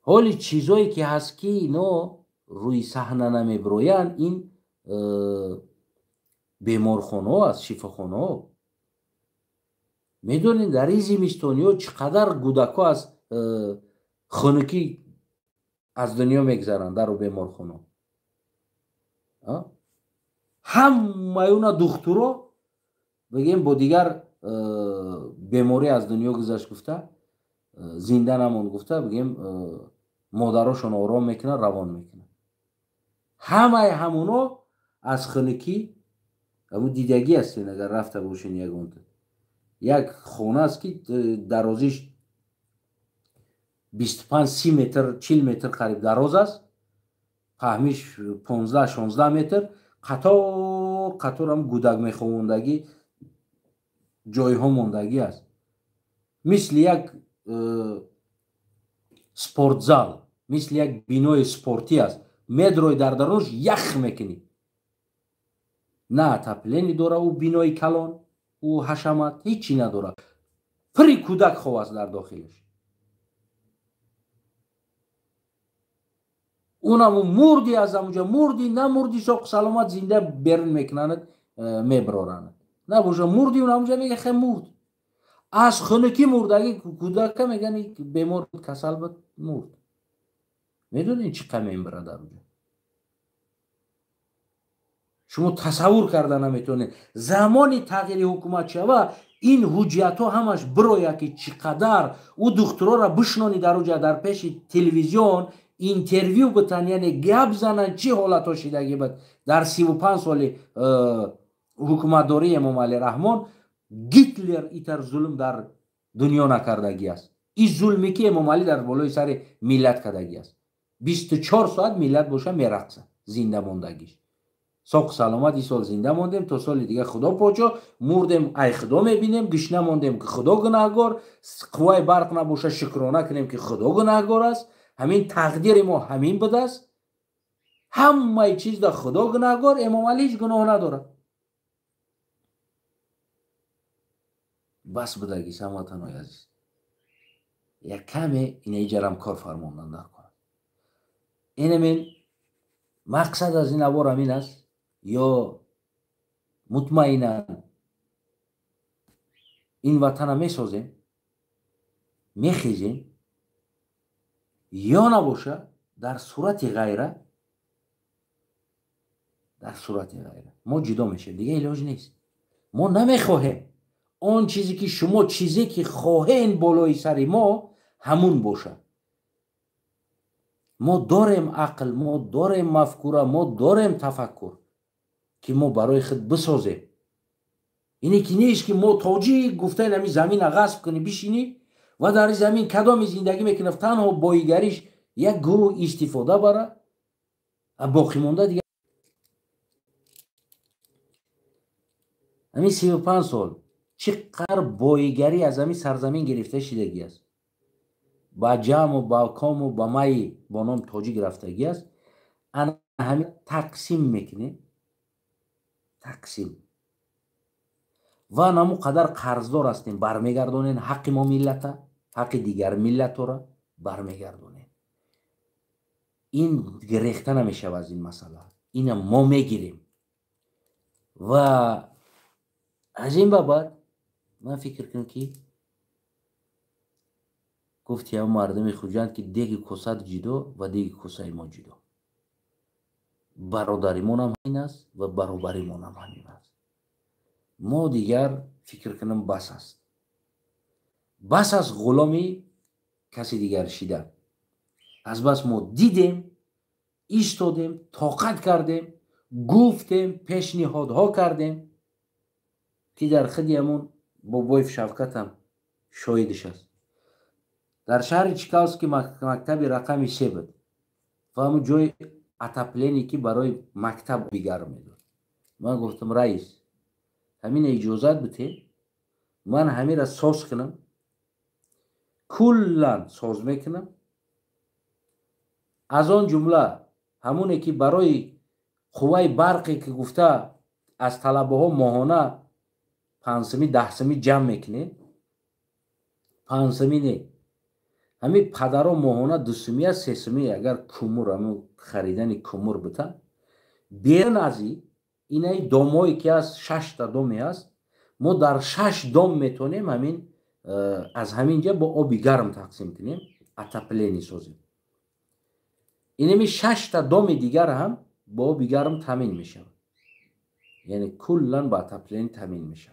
حالی چیزایی که هست که اینا روی صحنه نمیبروین این بیمارخانه است شفاخانه میدونین در این زمستانی ها چقدر کودکا از خانگی از دنیا میگذرن در بیمارخانه همه اونا دخترها بگیم با دیگر بیماری از دنیا گذشت گفته زنده نمون گفته بگیم مادراشون آرام میکنه روان میکنه همه همونا از خانگی همون دیدگی هستین اگر رفته باشین یک خانه است که درازیش 25-30 متر 40 متر قریب دراز است پهمیش 15-16 متر قطار هم گودک میخوندگی جای ها موندگی است مثل یک سپورت زال مثل یک بینای سپورتی است میدروی در درونش یخ میکنی نه تپلینی داره او بینای کلان او حشمت هیچی نداره پری کودک خواه است در داخلش اونم مردی از اونجا مردی نه مردی شاق سلامت زنده برن میکنند میبرارند نه باشه مردی اون اونجا میگه خیلی مرد از خونکی مردگی کودک میگن بیمار کسل بود مرد میدونین چی قمه این برادر اونجا شما تصور کردن نمیتونین زمانی تغییر حکومت شوه این حجیت ها همش برویه که چقدر او دخترها را بشنانی در اونجا در پیش تلویزیون اینترویو بتن، یعنی گپ زنن چی حالت ها شدگی بود در 35 سال حکومتداری امام علی رحمان. گیتلر ایتر ظلم در دنیا نکردگی است. این ظلمی که امام علی در بالای سر ملت کردگی است. 24 ساعت ملت باشه میرقصه زنده موندگیش. ساق سلامت این سال زنده موندیم، تا سال دیگه خدا پاچا مردیم ای خدا میبینیم، گشنه موندیم که خدا گناهگار، قوای برق نباشه شکرانه کنیم که خدا گناهگار است. همین تقدیر ما همین بوده است. همه چیز در خدا گناهگار، امام علی هیچ گناه نداره. بس بدگی هموطنان عزیز، یک کمی اینه جرم کار فرماندن در کنن. اینمین مقصد از این عبار همین است، یا مطمئنا این وطن می سازیم، می خیزیم، یا نباشه در صورت غیره ما جدا میشیم، دیگه علاج نیست. ما نمیخواهیم آن چیزی که شما چیزی که خواهین بالای سر ما همون باشه. ما داریم عقل، ما داریم مفکوره، ما داریم تفکر که ما برای خود بسازیم. اینی که نیست که ما تاجی گفته نمی زمین غصب کنی بشینی و در زمین کدام زندگی میکنه تنها بایگریش یک گروه استفاده بره، باقی مونده دیگه. همین 35 سال چقدر بایگری از همین سرزمین گرفته شدگی است. با جام و با کام و با مای با نام تاجی گرفتگی است. انا همین تقسیم میکنه، تقسیم و نمو قدر قرضدار هستیم، برمیگردونین حق ما ملت، حق دیگر ملت را برمیگردونین. این گریخته نمیشه از این مسئله، این ما میگیریم. و از این بابت من فکر کنم که گفتی هم مردم خوجند که دیگه کسات جدا و دیگه کسای ما جدا. برادریمون هم این است و برابریمون هم همین است. ما دیگر فکر کنم بس است. بس از غلامی کسی دیگر شده. از بس ما دیدیم، ایستادیم، طاقت کردیم، گفتیم، پیشنهادها کردیم که در خدیمون بابای شفقت هم شاهدش است. در شهر چیکاوس که مکتب رقم 3 بود و همون جای اتاپلینی که برای مکتب بیگرم میداد. من گفتم رئیس همین اجازت بده من همین را ساز کنم، کلن ساز میکنم. از آن جمله همونه که برای قوای برقی که گفته از طلبه ها ماهانه 5-10 جمع میکنه، 5 نه همین پدر ها ماهانه 2-3 اگر کمور همون خریدن کمور بتن بیرن از اینه دامایی که از 6 تا دامی هست، ما در 6 دام میتونیم همین از همینجا با آبی گرم تقسیم کنیم، اتاپلینی سازیم. اینمی 6 تا دام دیگر هم با آبی گرم تامین میشه، یعنی کلن با اتاپلین تامین میشه.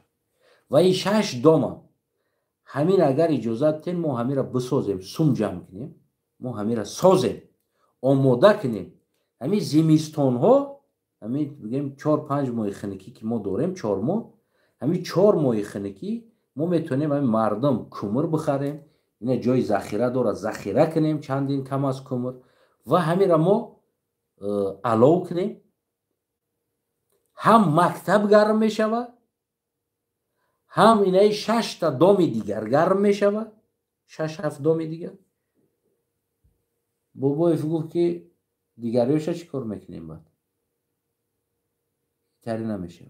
و این 6 دام همین اگر اجازت تین ما همین را بسازیم، سوم جمع کنیم، ما همین را سازیم، آماده کنیم. همین زمستان ها همین بگیم 4-5 ماه خنکی که ما داریم، 4 ماه، همین 4 ماه خنکی ما میتونیم همین مردم کمر بخریم، اینه جای ذخیره داره ذخیره کنیم چندین کم از کمر و همین را ما علاوه کنیم. هم مکتب گرم میشود، هم اینه 6 تا دام دیگر گرم میشود، 6-7 دام دیگر. بابا گفت که دیگریش چی کار میکنیم بعد تری نمیشه،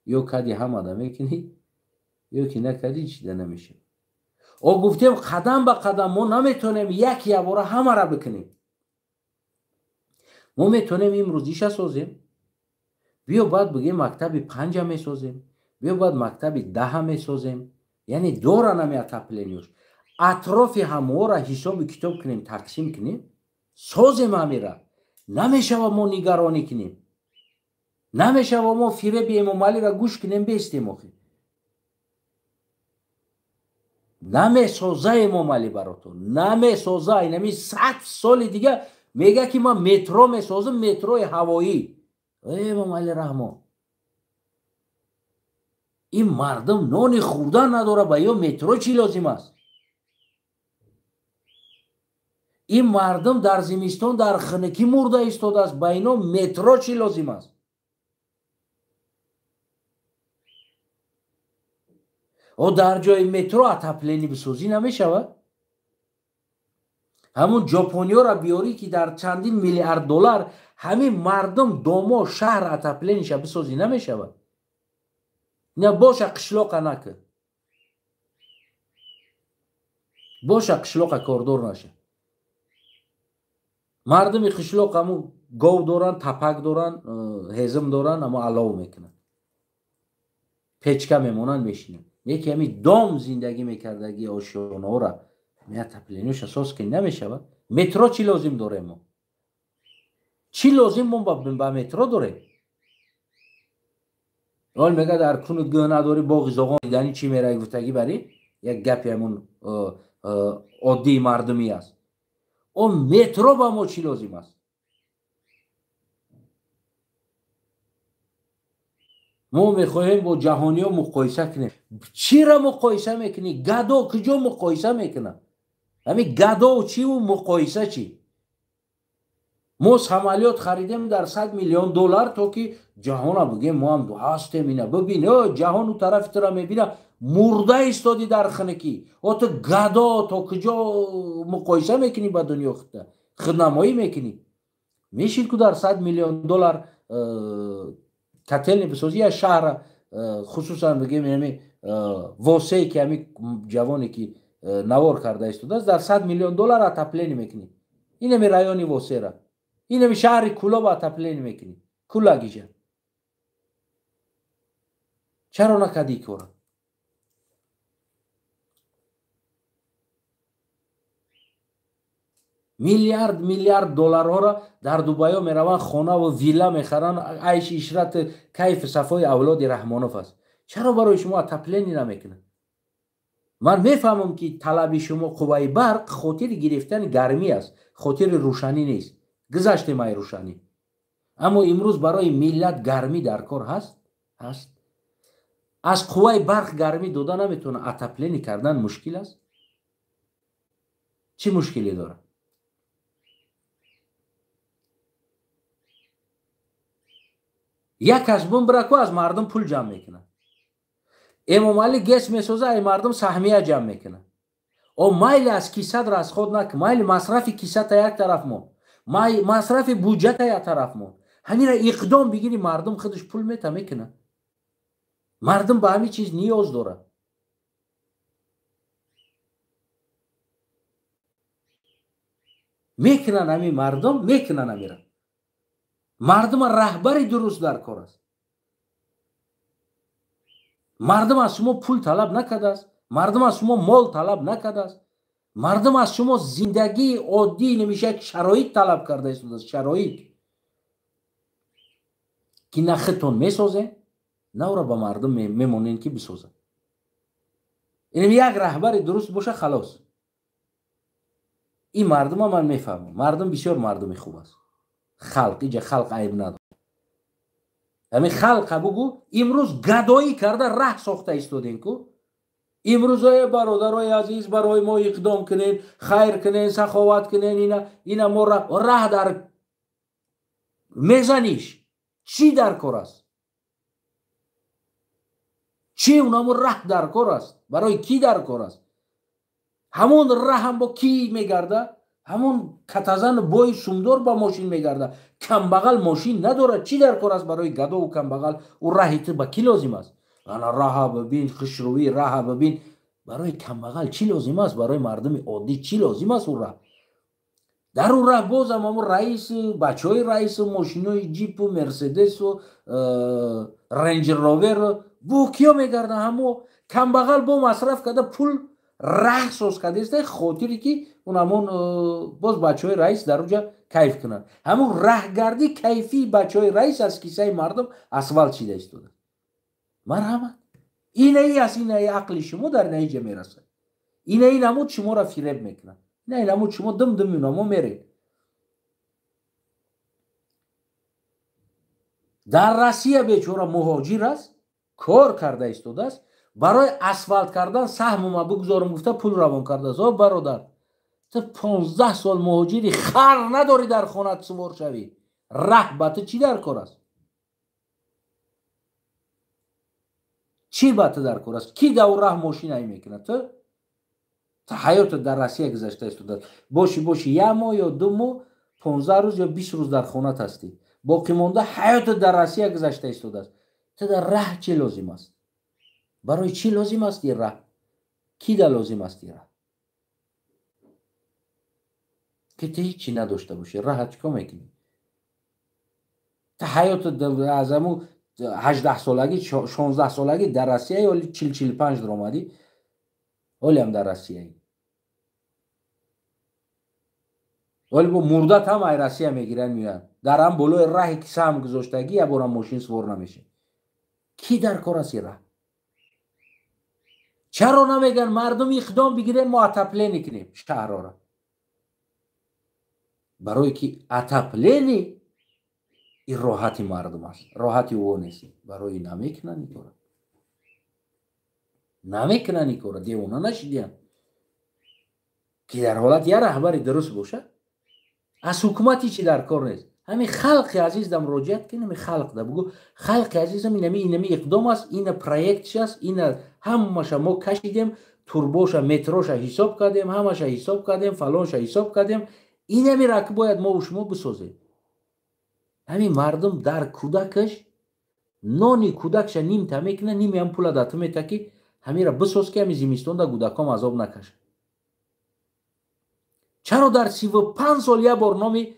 یا کدی هم آدم میکنی یا که نکدی چیده نمیشه. او گفتیم قدم به قدم ما نمیتونیم یک باره همه را بکنیم. ما میتونیم امروز ایش سازیم، بیا بعد بگیم مکتب 5 میسازیم، بیا بعد مکتب 10 میسازیم، یعنی دور نمی اتاپلینیوش اطراف همه را حساب کتاب کنیم، تقسیم کنیم، سازیم همیره. نمیشه و ما نگرانی کنیم، نمیشه و ما فیره بی امام علی را گوش کنیم بیستیم. намесозаем омали баротон, намесоза. Инами 100 соли дига мега ки ман метро месозам, метрои ҳавоӣ. Момали раҳмон, ин мардум нони хӯрдан надора, ба ё метро чӣ лозим аст? ин мардум дар зимистон дар хунукӣ мурда истодааст, ба ино метро чӣ лозим аст? дар ҷои метро атапленӣ бисозӣ намешавад? ҳамун ҷопониёро биёрӣ ки дар чандин миллиард доллар ҳамин мардум домо шаҳр атаплениша бисозӣ намешавад? ина боша қишлоқа накард, боша қишлоқа кордор наша. мардуми қишлоқ ҳамун гов доранд, тапак доранд, ҳезм доранд, аммо алов мекунанд, печка мемонанд, мешинанд. яке ҳамин дом зиндагӣ мекардаги ошёнаҳора атаплениёш асос ки намешавад. метро чӣ лозим дорем мо? чӣ лозим мо ба метро дорем? ҳол мега дар кунут гӯҳ надори боғи зоғон дидани чӣ мераи гуфтагӣ барӣ? як гапи ҳамун оддии мардумӣ аст. метро ба мо чӣ лозим аст? мо мехоҳем бо ҷаҳониё муқоиса кунем. чиро муқоиса мекунӣ? гадо куҷо муқоиса мекунад? ҳамин гадо чиву муқоиса чӣ? мо самолёт харидем дар 100 миллион доллар, то ки ҷаҳона бигем мо ҳам ҳастем. ина бибин, ҷаҳону тарафи тура мебина, мурда истоди дар хунукӣ. то гадо то куҷо муқоиса мекунӣ? ба дунё худнамоӣ мекунӣ? мешид ку дар 100 миллион доллар котелни бисозӣ я шаҳра, хусусан бигем восее ки ҳамин ҷавоне ки навор карда истодааст, дар 100 миллион доллар атапленӣ мекунӣ. инами райони восеъра, инами шаҳри Кулоб атапленӣ мекунӣ. кулагиҷа чаро накардӣ кора? миллиард долларҳоро дар Дубайо мераванд, хонаву вилла мехаранд, айши ишрат кайфи сафои авлоди Раҳмонов аст. чаро барои шумо атапленӣ намекунад? ман мефаҳмам ки талаби шумо қувваи барқ хотири гирифтани гармӣ аст, хотири рӯшанӣ нест. гузаштем ай рӯшанӣ. аммо имрӯз барои миллат гармӣ дар кор ҳаст? ҳаст. аз қувваи барқ гармӣ дода наметавонад, атапленӣ кардан мушкил аст? чӣ мушкиле дорад? як касбон бираку аз мардум пул ҷамъ мекунад. эмомалӣ гес месоза, ай мардум саҳмия ҷамъ мекунад. майли аз кисат расход нак, майли масрафи кисата як тараф мон, масрафи буҷата як тараф мон. ҳамира иқдом бигири, мардум худаш пул мекунад. мардум ба ҳамин чиз ниёз дорад. мекунанд ҳамин мардум, мекунанд ҳамира. мардума раҳбари дуруст дар кор аст. мардум аз шумо пул талаб накардааст, мардум аз шумо мол талаб накардааст, мардум аз шумо зиндагии оддӣ намешад шароит талаб карда истодааст. шароит ки на худтон месозем, на ора ба мардум мемонем ки бисозад. ин як раҳбари дуруст боша, халос. ин мардума ман мефаҳмам, мардум бисёр мардуми хуб аст. халқ иҷа халқ айб надорад. ҳамин халқа бугу имрӯз гадоӣ карда раҳ сохта истодем ку. имрӯз бародарои азиз, барои мо иқдом кунед, хайр кунед, саховат кунед, ина мо раҳ дар мезаниш чӣ дар кор аст? чӣ унамо раҳ дар кор аст? барои кӣ дар кор аст? ҳамон раҳам бо кӣ мегарда? ҳамон катазан бои сумдор ба мошин мегарда. камбағал мошин надорад. чӣ дар кор аст барои гадову камбағал? ӯ раҳи ту ба кӣ лозим аст? ана раҳа бибин, хушрӯӣ раҳа бибин. барои камбағал чӣ лозим аст? барои мардуми оддӣ чӣ лозим аст ӯ раҳ? дар ӯ раҳ бозам ҳамон раису бачаҳои раису мошинои ҷипу мерседесу ренҷ роверу бо киё мегарданд? ҳамо камбағал бо масраф карда пул раҳ соз кардааст, хотире ки ҳамон боз бачаҳои раис дар уҷа кайф кунанд. ҳамон раҳгардӣ кайфии бачаҳои раис аз кисаи мардум асвал чида истодааст. марҳамат. инаи аст, инаи ақли шумо дар наиҷа мерасад. این نمود شما را فریب میکنن، این نمود شما دم دم اینا ما میرید. در روسیه بیچاره مهاجر است، کار کرده ایستاده است، برای اسفالت کردن سهم ما بگذارم گفته پول روان کرده است. برادر تو 15 سال مهاجری خر نداری در خانت سوار شوی، رهبت چی در کار است؟ چی بات در کار است؟ کی دور راه ماشین ای میکنه؟ تو حیات در روسیه گذشته است، باشی یک ماه یا 2 ماه 15 روز یا 20 روز در خانت هستی، باقی مونده حیات در روسیه گذشته است. تو در راه چی لازم است؟ برای چی لازم است این راه؟ کی در لازم است این راه؟ که تو هیچی نداشته باشی راه چیکار میکنی؟ تو حیات از همون 18 سالگی 16 سالگی در روسیه یا 40-45 در آمدی، ولی هم در روسیه ای، ولی با مردت هم ای روسیه میگیرن میان در هم بلوی راه کسی هم گذاشتگی یا برام ماشین سوار نمیشه. کی در کار است راه؟ چرا نمیگن مردم اقدام بگیرن ما اتپلینی کنیم شهرها را؟ برای که اتپلینی این راحتی مردم است، راحتی او نیست. برای نمیکنن این کارا، نمیکنن این کارا. دیوانه نشدیم که در حالت یه رهبری درست باشه از حکومتی چی در کار نیست. همین خلق عزیز دم مراجعت کنیم، خلق ده بگو خلق عزیزم اینمی اقدام است، این پروژه است، این همش ما کشیدیم، توربوش متروش حساب کردیم، همش حساب کردیم، فلانش حساب کردیم، اینمی را که باید ما و شما بسازیم. همین مردم در کودکش نانی کودکش نیم تمیکنه، نیمی هم پول داده میتکی همین را بساز که همین زمستون در کودکام عذاب نکشه. چرا در 35 سال یک بار نامی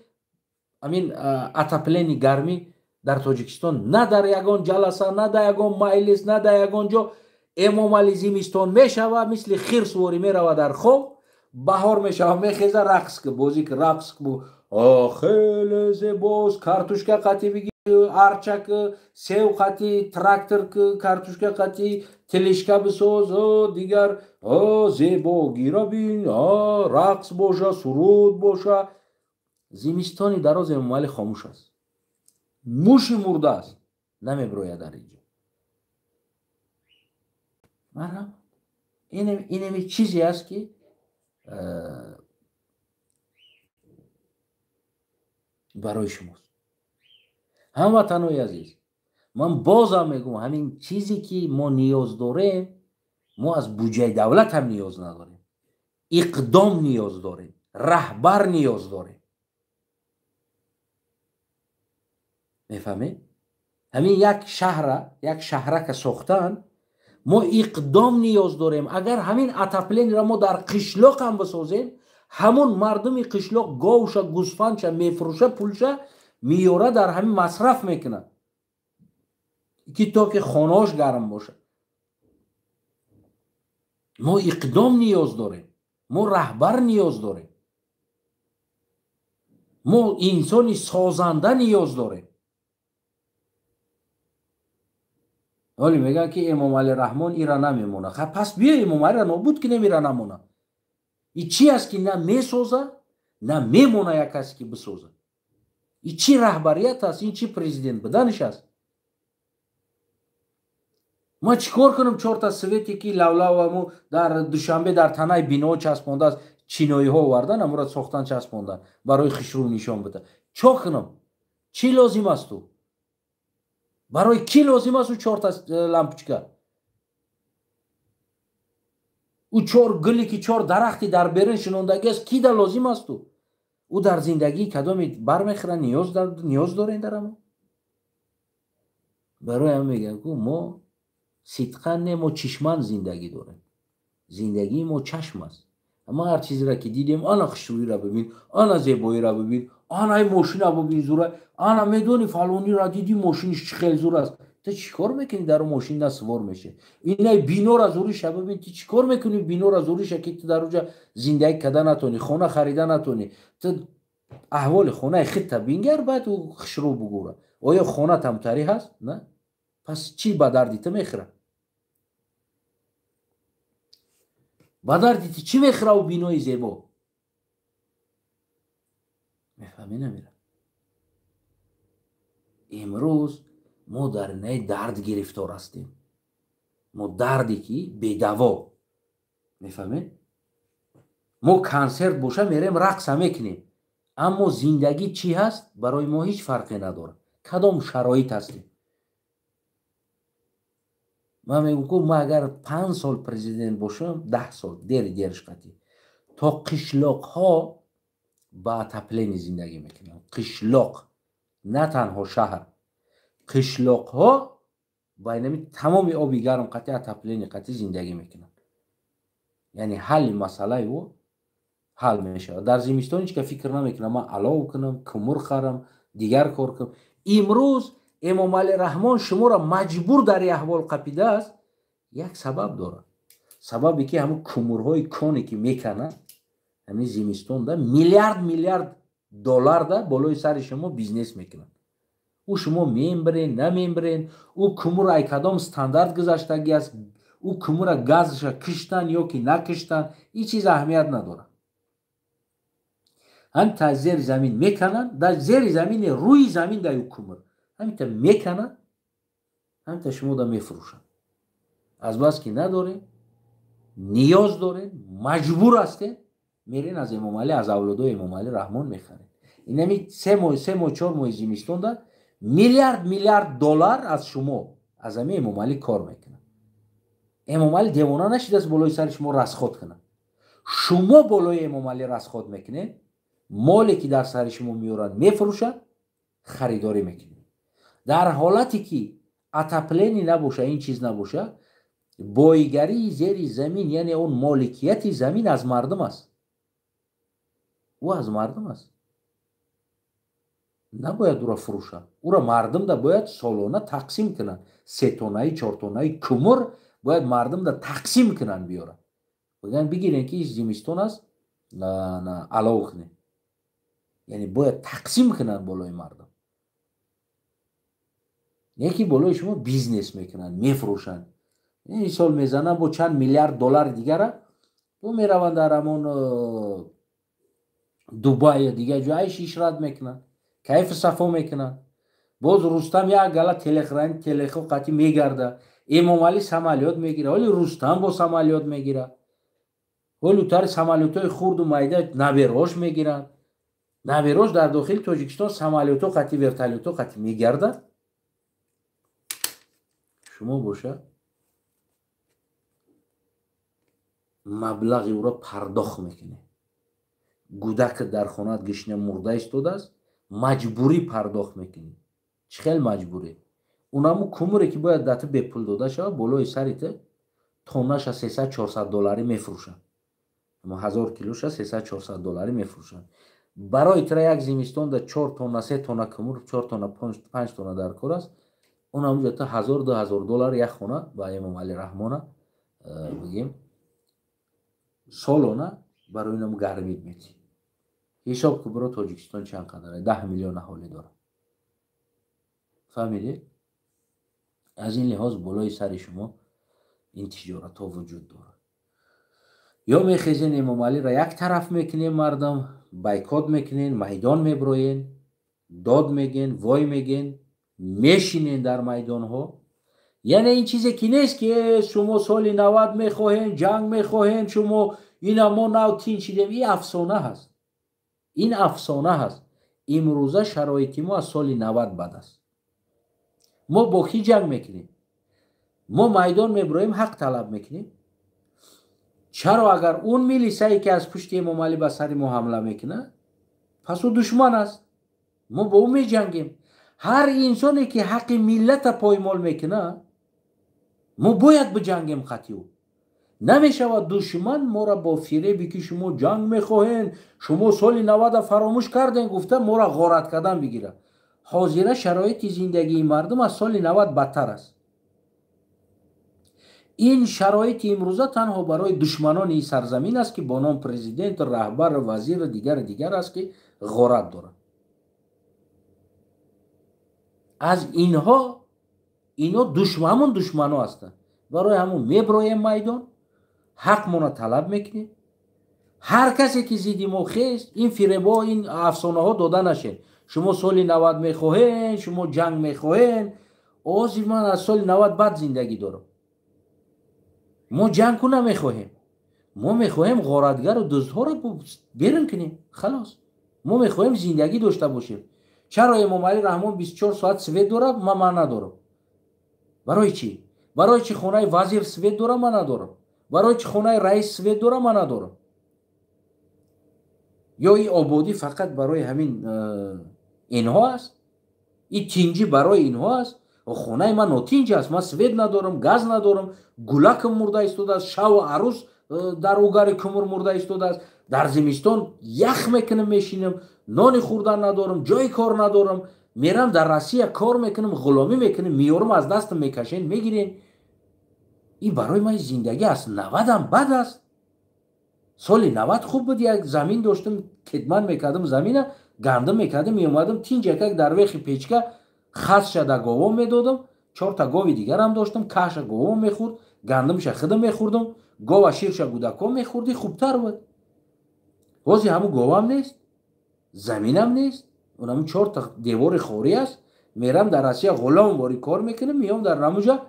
همین اتپلینی گرمی در تاجیکستان نه در یگان جلسه، نه در یگان مجلس، نه در یگان جا امام علی زمستان میشوه مثل خیر سواری میروه در خواب، بهار میشوه میخیزه رقص که بازی که رقص که خیلی زیباست، کارتوشکا قطی بگی ارچک سیو قطی تراکتور که کارتوشکا قطی تلشکا بساز، دیگر زیبا گیرا بین، رقص باشه، سرود باشه. زمستانی دراز امام علی خاموش است، موشی مرده است، نمیبروید در اینجا. مرحبا اینمی چیزی است که برای شماست. هموطنای عزیز، من بازم میگم همین چیزی که ما نیاز داریم، ما از بودجه دولت هم نیاز نداریم، اقدام نیاز داریم، رهبر نیاز داریم. میفهمید؟ همین یک شهر که ساختن، ما اقدام نیاز داریم. اگر همین اتپلین را ما در قشلاق هم بسازیم، همون مردم قشلاق گاوش گوسفندش میفروشه، پولش میاره در همین مصرف میکنه که تا که خانهاش گرم باشه. ما اقدام نیاز داریم، ما رهبر نیاز داریم، ما انسانی سازنده نیاز داریم. ولی میگن که امام علی رحمان ایران نمیمونه. خب پس بیا امام علی را نابود کنیم، ایران نمونه. این چی است که نه میسازه نه میمونه یک کسی که بسازه؟ این چی رهبریت است؟ این چی پرزیدنت بدنش است؟ ما چیکار کنم 4 تا سویتی که لولو در دوشنبه در تنه بنا چسبانده است، چینایی ها آوردن امروز ساختن چسباندن برای خشرو نشان بده. چا کنم؟ چی لازم است تو؟ برای کی لازم است او 4 تا لامپچکا؟ او 4 گلی که 4 درختی در برن شنوندگی است، کی در لازم است تو؟ او در زندگی کدامی برمیخوره نیاز داره این درمون؟ برای هم میگن که ما صدقا ما چشمان زندگی داریم، زندگی ما چشم است. اما هر چیزی را که دیدیم، آنا خشوری را ببین، آنا زیبایی را ببین، آنا این ماشین را ببین زوره، آنا میدونی فلانی را دیدی ماشینش خیلی زور است. تو چیکار میکنی در اون ماشین نسوار میشه؟ اینای بینو را زوریش ببین، تو چیکار میکنی بینو را زوریش که تو در اونجا زندگی کردن نتونی، خونه خریدن نتونی، تو احوال خونه خودت بینگر بعد او خشرو بگوره. آیا خونه تمتری هست؟ نه. پس چی به دردی تو میخوره؟ ба дарди чӣ мехӯраву бинои зебо? мефаҳмӣ намира. имрӯз мо дар инаи дард гирифтор ҳастем. мо дарде ки бедаво. мефаҳмед? мо консерт боша мерем рақса мекунем. аммо зиндагӣ чӣ ҳаст? барои мо ҳеҷ фарқе надорад. кадом шароит ҳастем? ман мегӯм ки ман агар 5 сол президент бошам, 10 сол дериш қатӣ, то қишлоқҳо ба отопление зиндагӣ мекунанд. қишлоқ, на танҳо шаҳр. қишлоқҳо ба инами тамоми оби гарм қатӣ отопление қатӣ зиндагӣ мекунанд. яъне ҳалли масъалаи ӯ ҳал мешавад. дар зимистон ҳеч ка фикр намекунам ман алов кунам, кумур харам, дигар кор кунам. имрӯз эмомалӣ раҳмон шуморо маҷбур дар аҳвол қапидааст. як сабаб дорад. сабабе ки ҳамун кумурҳои коне ки меканад ҳамин зимистонда миллиард долларда болои сари шумо бизнес мекунад. ӯ шумо мембирен, намембирен, ӯ кумур ай кадом стандарт гузаштагӣ аст, ӯ кумура газаша киштан ё ки накиштан, ин чиз аҳамият надорад. ҳамта зери замин мекананд, дар зери замини рӯи замин дар ӯ кумур ҳамта мекананд, ҳамта шумо да мефурӯшанд. азбас ки надорем, ниёз дорем, маҷбур ҳастем, мерен аз эмомалӣ, аз авлодои эмомалӣ раҳмон мехарем. инами 3 моҳ 4 моҳи зимистонда миллиард доллар аз шумо аз ҳами эмомалӣ кор мекунад. эмомалӣ девона нашидааст болои сари шумо расход кунад. шумо болои эмомалӣ расход мекунед, моле ки дар сари шумо меорад мефурӯшад, харидорӣ мекунед. дар ҳолате ки отопление набоша, ин чиз набоша, боигарии зери замин, яъне он моликияти замин аз мардум аст. ӯ аз мардум аст. набояд ӯро фурӯшад. ӯро мардум да бояд солона тақсим кунанд. 3 тонаи 4 тонаи кумур бояд мардум да тақсим кунанд биёрад. бигӯян бигирен ки зимистон аст, алов кунед. яъне бояд тақсим кунанд болои мардум. не ки болои шумо бизнес мекунанд, мефурӯшанд. мисол мезанам бо чанд миллиард доллар дигара бо мераванд дар ҳамон дубай ё дигар ҷо айши ишрат мекунанд, кайфу сафо мекунанд. боз рустам як гала телехо қатӣ мегарда, эмомалӣ самолёт мегира, ҳоли рустам бо самолёт мегира, ҳоли утари самолётҳои хурду майда наберош мегиранд. наберош дар дохили тоҷикистон самолётҳо қатӣ, вертолётҳо қатӣ мегардад. шумо боша маблағи ӯро пардохт мекунед. гудак дар хонат гишна мурда истодааст, маҷбурӣ пардохт мекунед. чӣ хел маҷбурӣ? унаму кумуре ки бояд дата бепул дода шавад, болои сарите тоннаша 300-400 долларӣ мефурӯшанд. 1000 килоша 300-400 долларӣ мефурӯшанд. барои тира як зимистонда 4 тонна 3 тонна кумур, 4 тонна 5 тонна дар кор аст. унаму ҷата 1000-2000 доллар як хона ба эмомалӣ раҳмона бигем солона барои инам гармид метӣ. ҳисоб ки биро тоҷикистон чанд қадар 10 миллион аҳолӣ дорад. фаҳмидед? аз ин лиҳоз болои сари шумо ин тиҷоратҳо вуҷуд дорад. ё мехезен эмомалиро як тараф мекунем, мардам байкот мекунен, майдон мебироен, дод меген, вой меген, мешинен дар майдонҳо. яъне ин чизе ки нест ки шумо соли 90 мехоҳем, ҷанг мехоҳем, шумо ина мо нав тинчидем. ин афсона ҳаст. ин афсона ҳаст. имрӯза шароити мо аз соли 90 бад аст. мо бо кӣ ҷанг мекунем? мо майдон мебироем, ҳақ талаб мекунем. чаро агар он милисае ки аз пушти эмомалӣ ба сари мо ҳамла мекунад, пас ӯ душман аст. мо бо ӯ меҷангем. ҳар инсоне ки ҳаққи миллата поймол мекунад, мо бояд биҷангем қатъи ӯ. намешавад душман моро бо фиреби ки шумо ҷанг мехоҳед, шумо соли 90 фаромӯш кардем гуфта моро ғорат кардан бигирад. ҳозира шароити зиндагии мардум аз соли 90 бадтар аст. ин шароити имрӯза танҳо барои душманони ин сарзамин аст ки бо ном президент, раҳбар, вазир дигар аст ки ғорат дорад. аз инҳо душманҳо ҳастанд. барои ҳамон мебироем майдон, حقمون طلب میکنیم. هر کسی که زیدی مخیست این فریبا این افسانه ها داده نشه. شما سال 90 میخواهین، شما جنگ میخواهین. آزی من از سال 90 بعد زندگی دارم. ما جنگ کنه میخواهیم. ما میخواهیم غارتگر و دزدها رو بیرون کنیم. خلاص ما میخواهیم زندگی داشته باشیم. چرا امام علی رحمان 24 ساعت سویت داره من ندارم؟ برای چی؟ برای چی خونه وزیر سویت داره من ندارم؟ برای چی خونه رئیس سویت داره من ندارم؟ یا این آبادی فقط برای همین اینها است؟ این تینجی برای اینها است؟ خونه من ناتینج است. من سویت ندارم، گاز ندارم، گلکم مرده ایستاده است، شو و عروس در اوگر کمر مرده ایستاده است. در زمستان یخ میکنم میشینم، نان خوردن ندارم، جای کار ندارم، میرم در روسیه کار میکنم، غلامی میکنم، میارم از دستم میکشین میگیرین. این برای من زندگی است. 90 هم بد است. سال 90 خوب بود. یک زمین داشتم کدمن میکردم، زمینه گندم میکردم، میومدم تین جکک در ویخی پیچکه خاص شده گاوام میدادم. 4 تا گاوی دیگر هم داشتم، کاش گاوام میخورد، گندمش خودم میخوردم، گاو شیرش گودکام میخوردی، خوبتر بود. واسه همون گاوام نیست، زمینم نیست، اونم 4 تا دیوار خوری است. میرم در روسیه غلام واری کار میکنم، میام در نموجا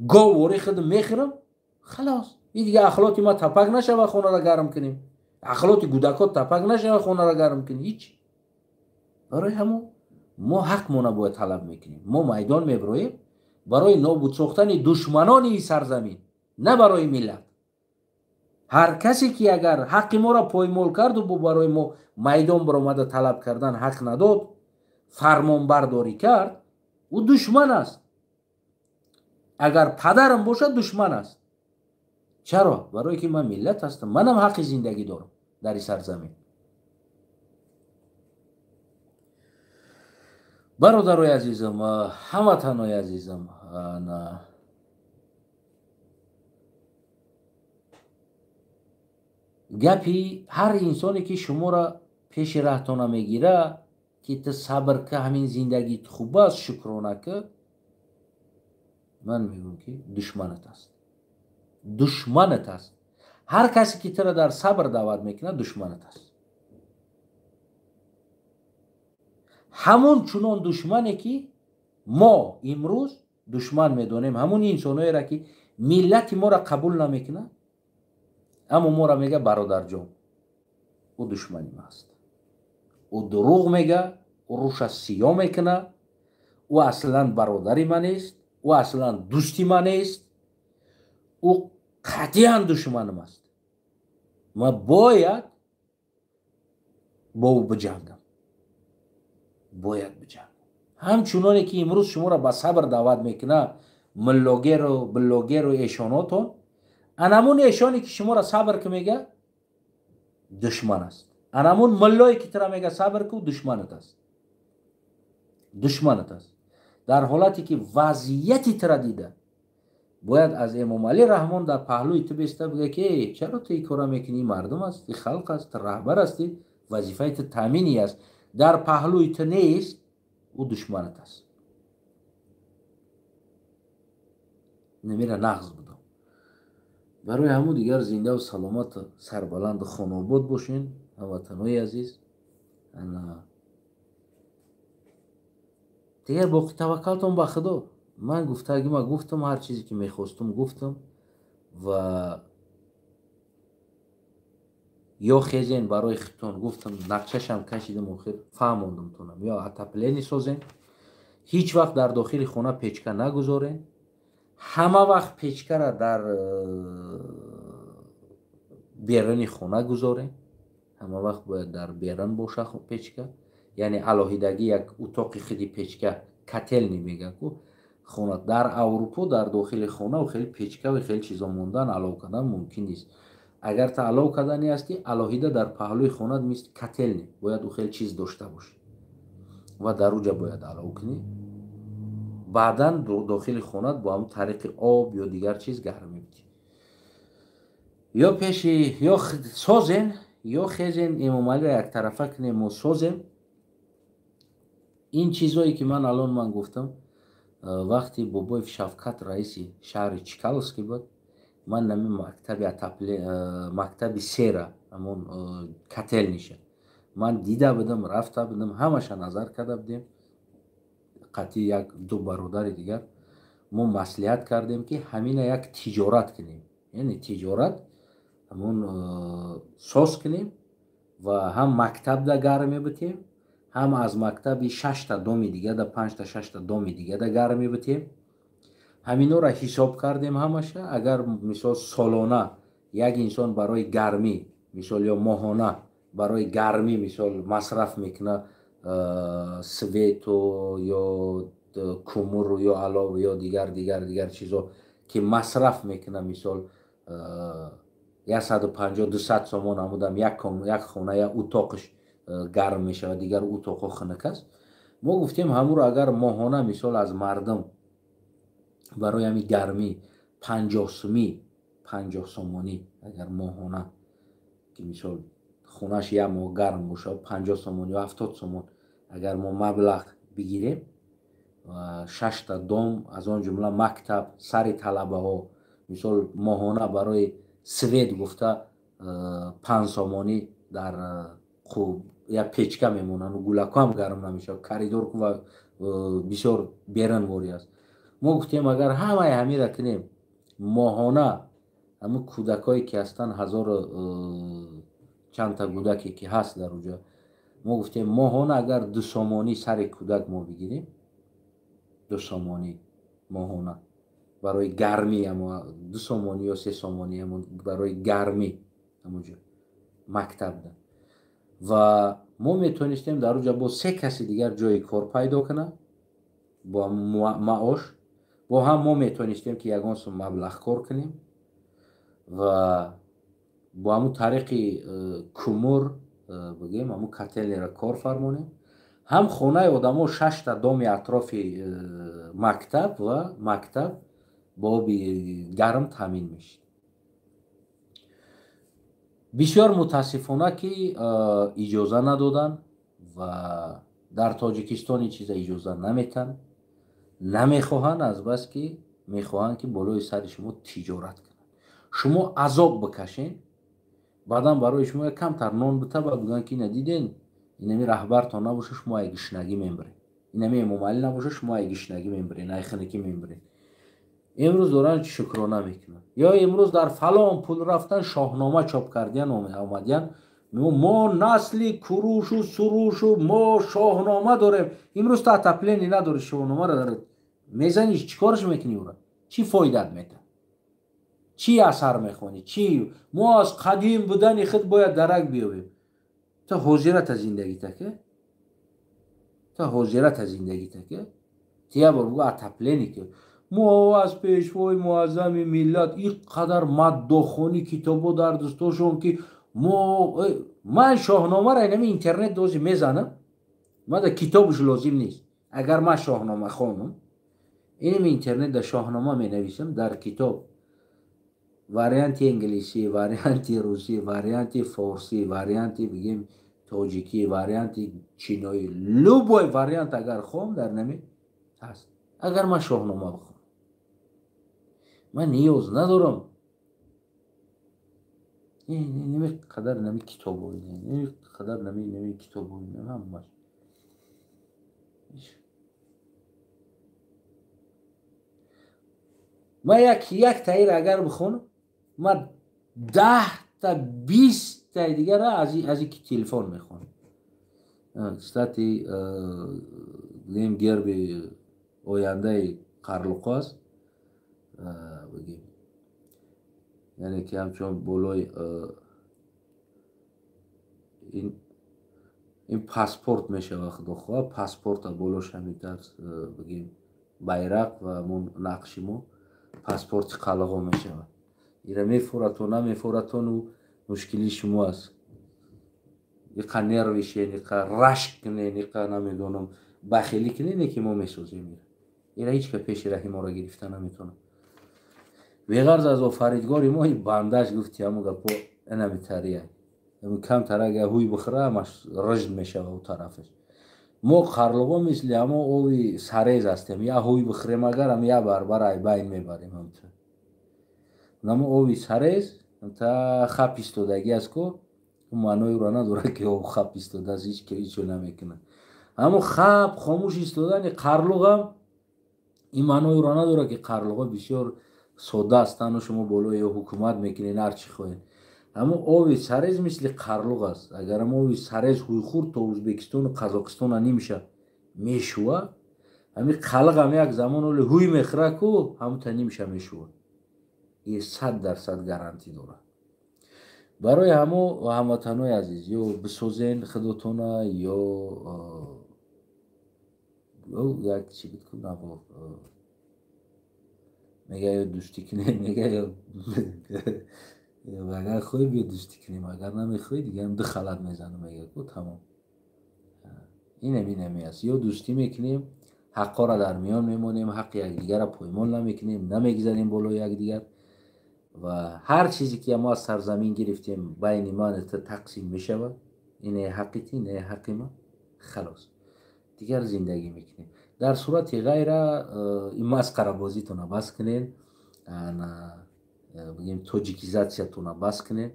گاو واری خودم میخورم. خلاص این دیگه اخلاقی ما تپک نشه و خونه را گرم کنیم. اخلاقی گودکات تپک نشه و خونه را گرم کنیم. هیچ. برای همون ما حقمون باید طلب میکنیم. ما میدان میبرویم برای نابود ساختن دشمنان این سرزمین، نه برای ملت. هر کسی که اگر حق ما را پایمال کرد و برای ما میدان برآمده طلب کردن حق نداد، فرمان برداری کرد، او دشمن است. اگر پدرم باشد دشمن است. چرا؟ برای که من ملت هستم، منم حق زندگی دارم در این سرزمین. برادرای عزیزم، هموطنای عزیزم، گپی هر انسانی که شما را پیش رهتانه میگیره که تو صبر که همین زندگی خوب است، شکرانه که، من میگم که دشمنت است. دشمنت است. هر کسی که تو را در صبر دعوت میکنه دشمنت است. همون چنان دشمنی که ما امروز دشمن میدونیم، همون انسانایی را که ملت ما را قبول نمیکنه اما ما را میگه برادر جان، او دشمنی ما است. او دروغ میگه، او روش سیاه میکنه، او اصلا برادری من است، او اصلا دوستی من است، او قطعا دشمنم است. ما باید با او بجنگم، باید بجنگم. همچنانی که امروز شما را به صبر دعوت میکنه ملاگر و بلاگر و ایشاناتون، انمون ایشانی که شما را صبر که میگه دشمن است. انمون ملایی که ترا میگه صبر که دشمنت است. دشمنت است. در حالتی که وضعیتی ترا دیده باید از امام علی رحمان در پهلوی تو بیسته بگه که چرا تو این کارا میکنی؟ مردم است، این خلق است، رهبر هستی، وظیفه تو تامینی است. در پهلوی تو نیست، او دشمنت است. نمیره نغز بدم. برای همون دیگر زنده و سلامت سربلند و خانوباد باشین هموطنای عزیز. دیگر باقی توکلتون به خدا. من گفتم هر چیزی که میخواستم گفتم و یا خیزین برای خیتون گفتم، نقشش هم کشیدم و خیر فهموندم تونم. یا اتپلینی سازین، هیچ وقت در داخل خونه پیچکه نگذارین. همه وقت پیچکه را در بیرون خونه گذارین. همه وقت باید در بیرون باشه پیچکه. یعنی علاهیدگی یک اتاق خیلی پیچکه کتل نمیگه که خونه در اروپا در داخل خونه و خیلی پیچکه و خیلی چیزا موندن علاو کردن ممکن نیست. اگر تا علاو کردنی هستی علاهیده در پهلوی خونه مثل کتل نی باید او خیلی چیز داشته باشی و در اوجا باید علاو کنی. بعدا داخل خونه با هم طریق آب یا دیگر چیز گرم میبینی. یا پیشی یا سازین یا خیزین امام علی را یک طرفه کنیم و سازیم. این چیزایی که من گفتم وقتی بابای شفقت رئیس شهر چیکالسکی بود، من نمی مکتب سیره همون کتل نیشه من دیده بدم رفته بدم همش نظر کرده بدیم قطعی یک دو برادر دیگر ما مصلحت کردیم که همین یک تجارت کنیم یعنی تجارت همون سوس کنیم و هم مکتب دا گرمی بتیم هم از مکتب 6 تا دومی دیگه دا 5 تا 6 تا دومی دیگه دا گرمی بتیم همینو را حساب کردیم همشه اگر مثال سالانه یک انسان برای گرمی مثال یا ماهانه برای گرمی مثال مصرف میکنه سویتو یا کومور یا علاوه یا دیگر چیزا که مصرف میکنه مثال 150 200 سومون آمودم یک خونه یا اتاقش گرم میشه دیگر اتاق خنک است ما گفتیم همون رو اگر ماهانه مثال از مردم برای همین گرمی 50 سومانی اگر ماهانه که مثال خونش یک ماه گرم باشه 50 سومون یا 70 سومون اگر ما مبلغ بگیریم 6 تا دوم از آن جمله مکتب سر طلبه ها مثال ماهانه برای سوید گفته 5 سومانی در خوب یا پیچکه میمونن و گولکو هم گرم نمیشه کاریدور و بسیار بیرنواری است ما گفتیم اگر همه را کنیم ماهانه همون کودکایی که هستن هزار چند تا کودکی که هست در اونجا ما گفتیم ماهانه اگر 2 سومانی سر کودک ما بگیریم 2 سومانی ماهانه برای گرمی اما 2 سومانی یا 3 سومانی اما برای گرمی همونجا مکتب ده و ما میتونستیم در اونجا با 3 کسی دیگر جای کار پیدا کنه با معاش با هم ما میتونستیم که یگان سو مبلغ کار کنیم و با همون طریق کومور بگیم همون کتل را کار فرمونیم هم خونه آدم ها 6 تا دام اطراف مکتب و مکتب با گرم تامین میشه بسیار متاسفانه که اجازه ندادن و در تاجیکستان چیز اجازه نمیتن نمیخواهن از بس که میخواهن که بالای سر شما تجارت کنن شما عذاب بکشین بعدم برای شما کمتر نان بده و بگن که ندیدین اینمی رهبرتان نباشه شما گشنگی میبرین اینمی ممالی نباشه شما گشنگی میبرین ای خنکی میبرین امروز دارن شکرانه میکنن یا امروز در فلان پول رفتن شاهنامه چاپ کردن اومدن ما نسلی کروش و سروش و ما شاهنامه داریم امروز تا تپلینی نداره شاهنامه را داره میزنی چیکارش میکنی اون چی فایدت میده چی اثر میخونی چی ما از قدیم بودن خود باید درک بیابیم تا حضرت زندگی تکه تا حضرت زندگی تکه تیا برگو اتپلینی که ما از پیشوای معظم ملت این قدر مدخونی کتابو در دستاشون که من شاهنامه را اینمی اینترنت دوزی میزنم ما در کتابش لازم نیست اگر من شاهنامه خونم اینمی اینترنت در شاهنامه می نویسم در کتاب واریانت انگلیسی واریانت روسی واریانت فارسی واریانت بگیم تاجیکی واریانت چینایی لوبای واریانت اگر خون در نمی هست اگر من شاهنامه بخونم من نیاز ندارم نمی قدر نمی کتابو نمی قدر نمی کتابو هم ما یک تایر اگر بخونم ما 10 تا 20 تا دیگر را از این تلفن میخونم استاتی لیم گرب آینده قرلقا است بگیم یعنی که همچون بولای این پاسپورت میشه وقت دخواه پاسپورت بولوش همین درس بگیم bayrak و نقشیمو پاسپورت قلقا میشه ایره میفورتون نمیفورتون و مشکلی شما است یقا نرویشه یقا رشک کنه یقا نمیدونم بخیلی کنه اینه که ما میسوزیم ایره هیچ که پیش رحی ما را گرفته نمیتونه بغرض از آفریدگاری ما این بندش گفتی همون گپو نمیتریه کم تر اگه هوی بخوره همش رجد میشه و طرفش ما قرلقا مثل اما اوی سریز هستیم یا هوی بخوریم اگر هم یا برای بین میبریم همطور Нама ови сарез та хап истодагӣ аст ку маъноиро надорад ки об хап истодааст, ҳичо намекунад. Аммо хап хомӯш истодани қарлуғам ин маъноиро надорад ки қарлуғҳо бисёр содда ҳастану шумо болои ҳукумат мекунед ҳар чӣ хоҳед. Аммо ови сарез мисли қарлуғ аст. Агар ам ови сарез ҳуйхӯрд то Ӯзбекистону Қазоқистона нимша мешува, ҳамин қалғам як замон оли ҳуй мехӯрад ку ҳамута нимша мешува. ин 100% гарантӣ дорад. барои ҳамо ҳамватанои азиз, ё бисозен худотона ё як чӣ буд ку наво мега ё дӯстӣ кунем, мега ё агар хоҳӣ биё дӯстӣ кунем, агар намехоҳӣ дига ду халат мезанам мега ку тамом. Инаме аст. Ё дӯстӣ мекунем, ҳаққоро дар миён мемонем, ҳаққи якдигарро поймол намекунем, намегзарем болои якдигар ва ҳар чизе ки мо аз сарзамин гирифтем байни ман то тақсим мешавад. Ине ҳаққи ти, ине ҳаққи ман, халос. Дигар зиндагӣ мекунем. Дар сурати ғайра ин масқарабозитона бас кунен, бигем тоҷикизатсиятона бас кунен,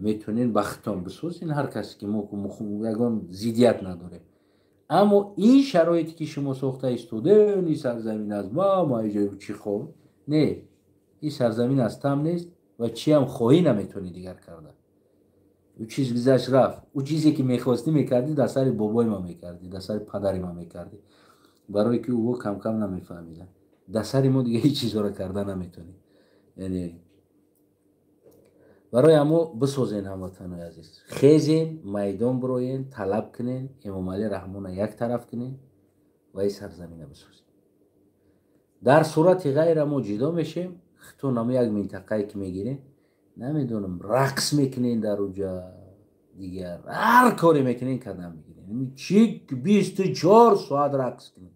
метонен ба хитон бисозен ҳар касе ки мо ягон зиддият надорем. Аммо ин шароите ки шумо сохта истоден, ин сарзамин аз ма иҷо чӣ хоҳ? Не, ин сарзамин аз там нест ва чиам хоҳӣ наметавонӣ дигар карда. ӯ чиз гузашт рафт. ӯ чизе ки мехостӣ мекардӣ дар сари бобои ма мекардӣ, дар сари падари ма мекардӣ. барое ки ӯ кам кам намефаҳмиданд. Дар сари мо дига ҳеҷ чизҳоро карда наметавонӣ. яъне барои ҳамо бисозен ҳамватанои азиз. Хезен, майдон бироен, талаб кунен, Эмомалӣ Раҳмонро як тараф кунен ва ин сарзаминро бисозен. Дар сурати ғайра мо ҷудо мешем, хитон ҳамо як минтақае ки мегирем, намедонам рақс мекунен дар уҷа, дигар ҳар коре мекунен кадам мегирен. Чӣ 24 соат рақс кунен.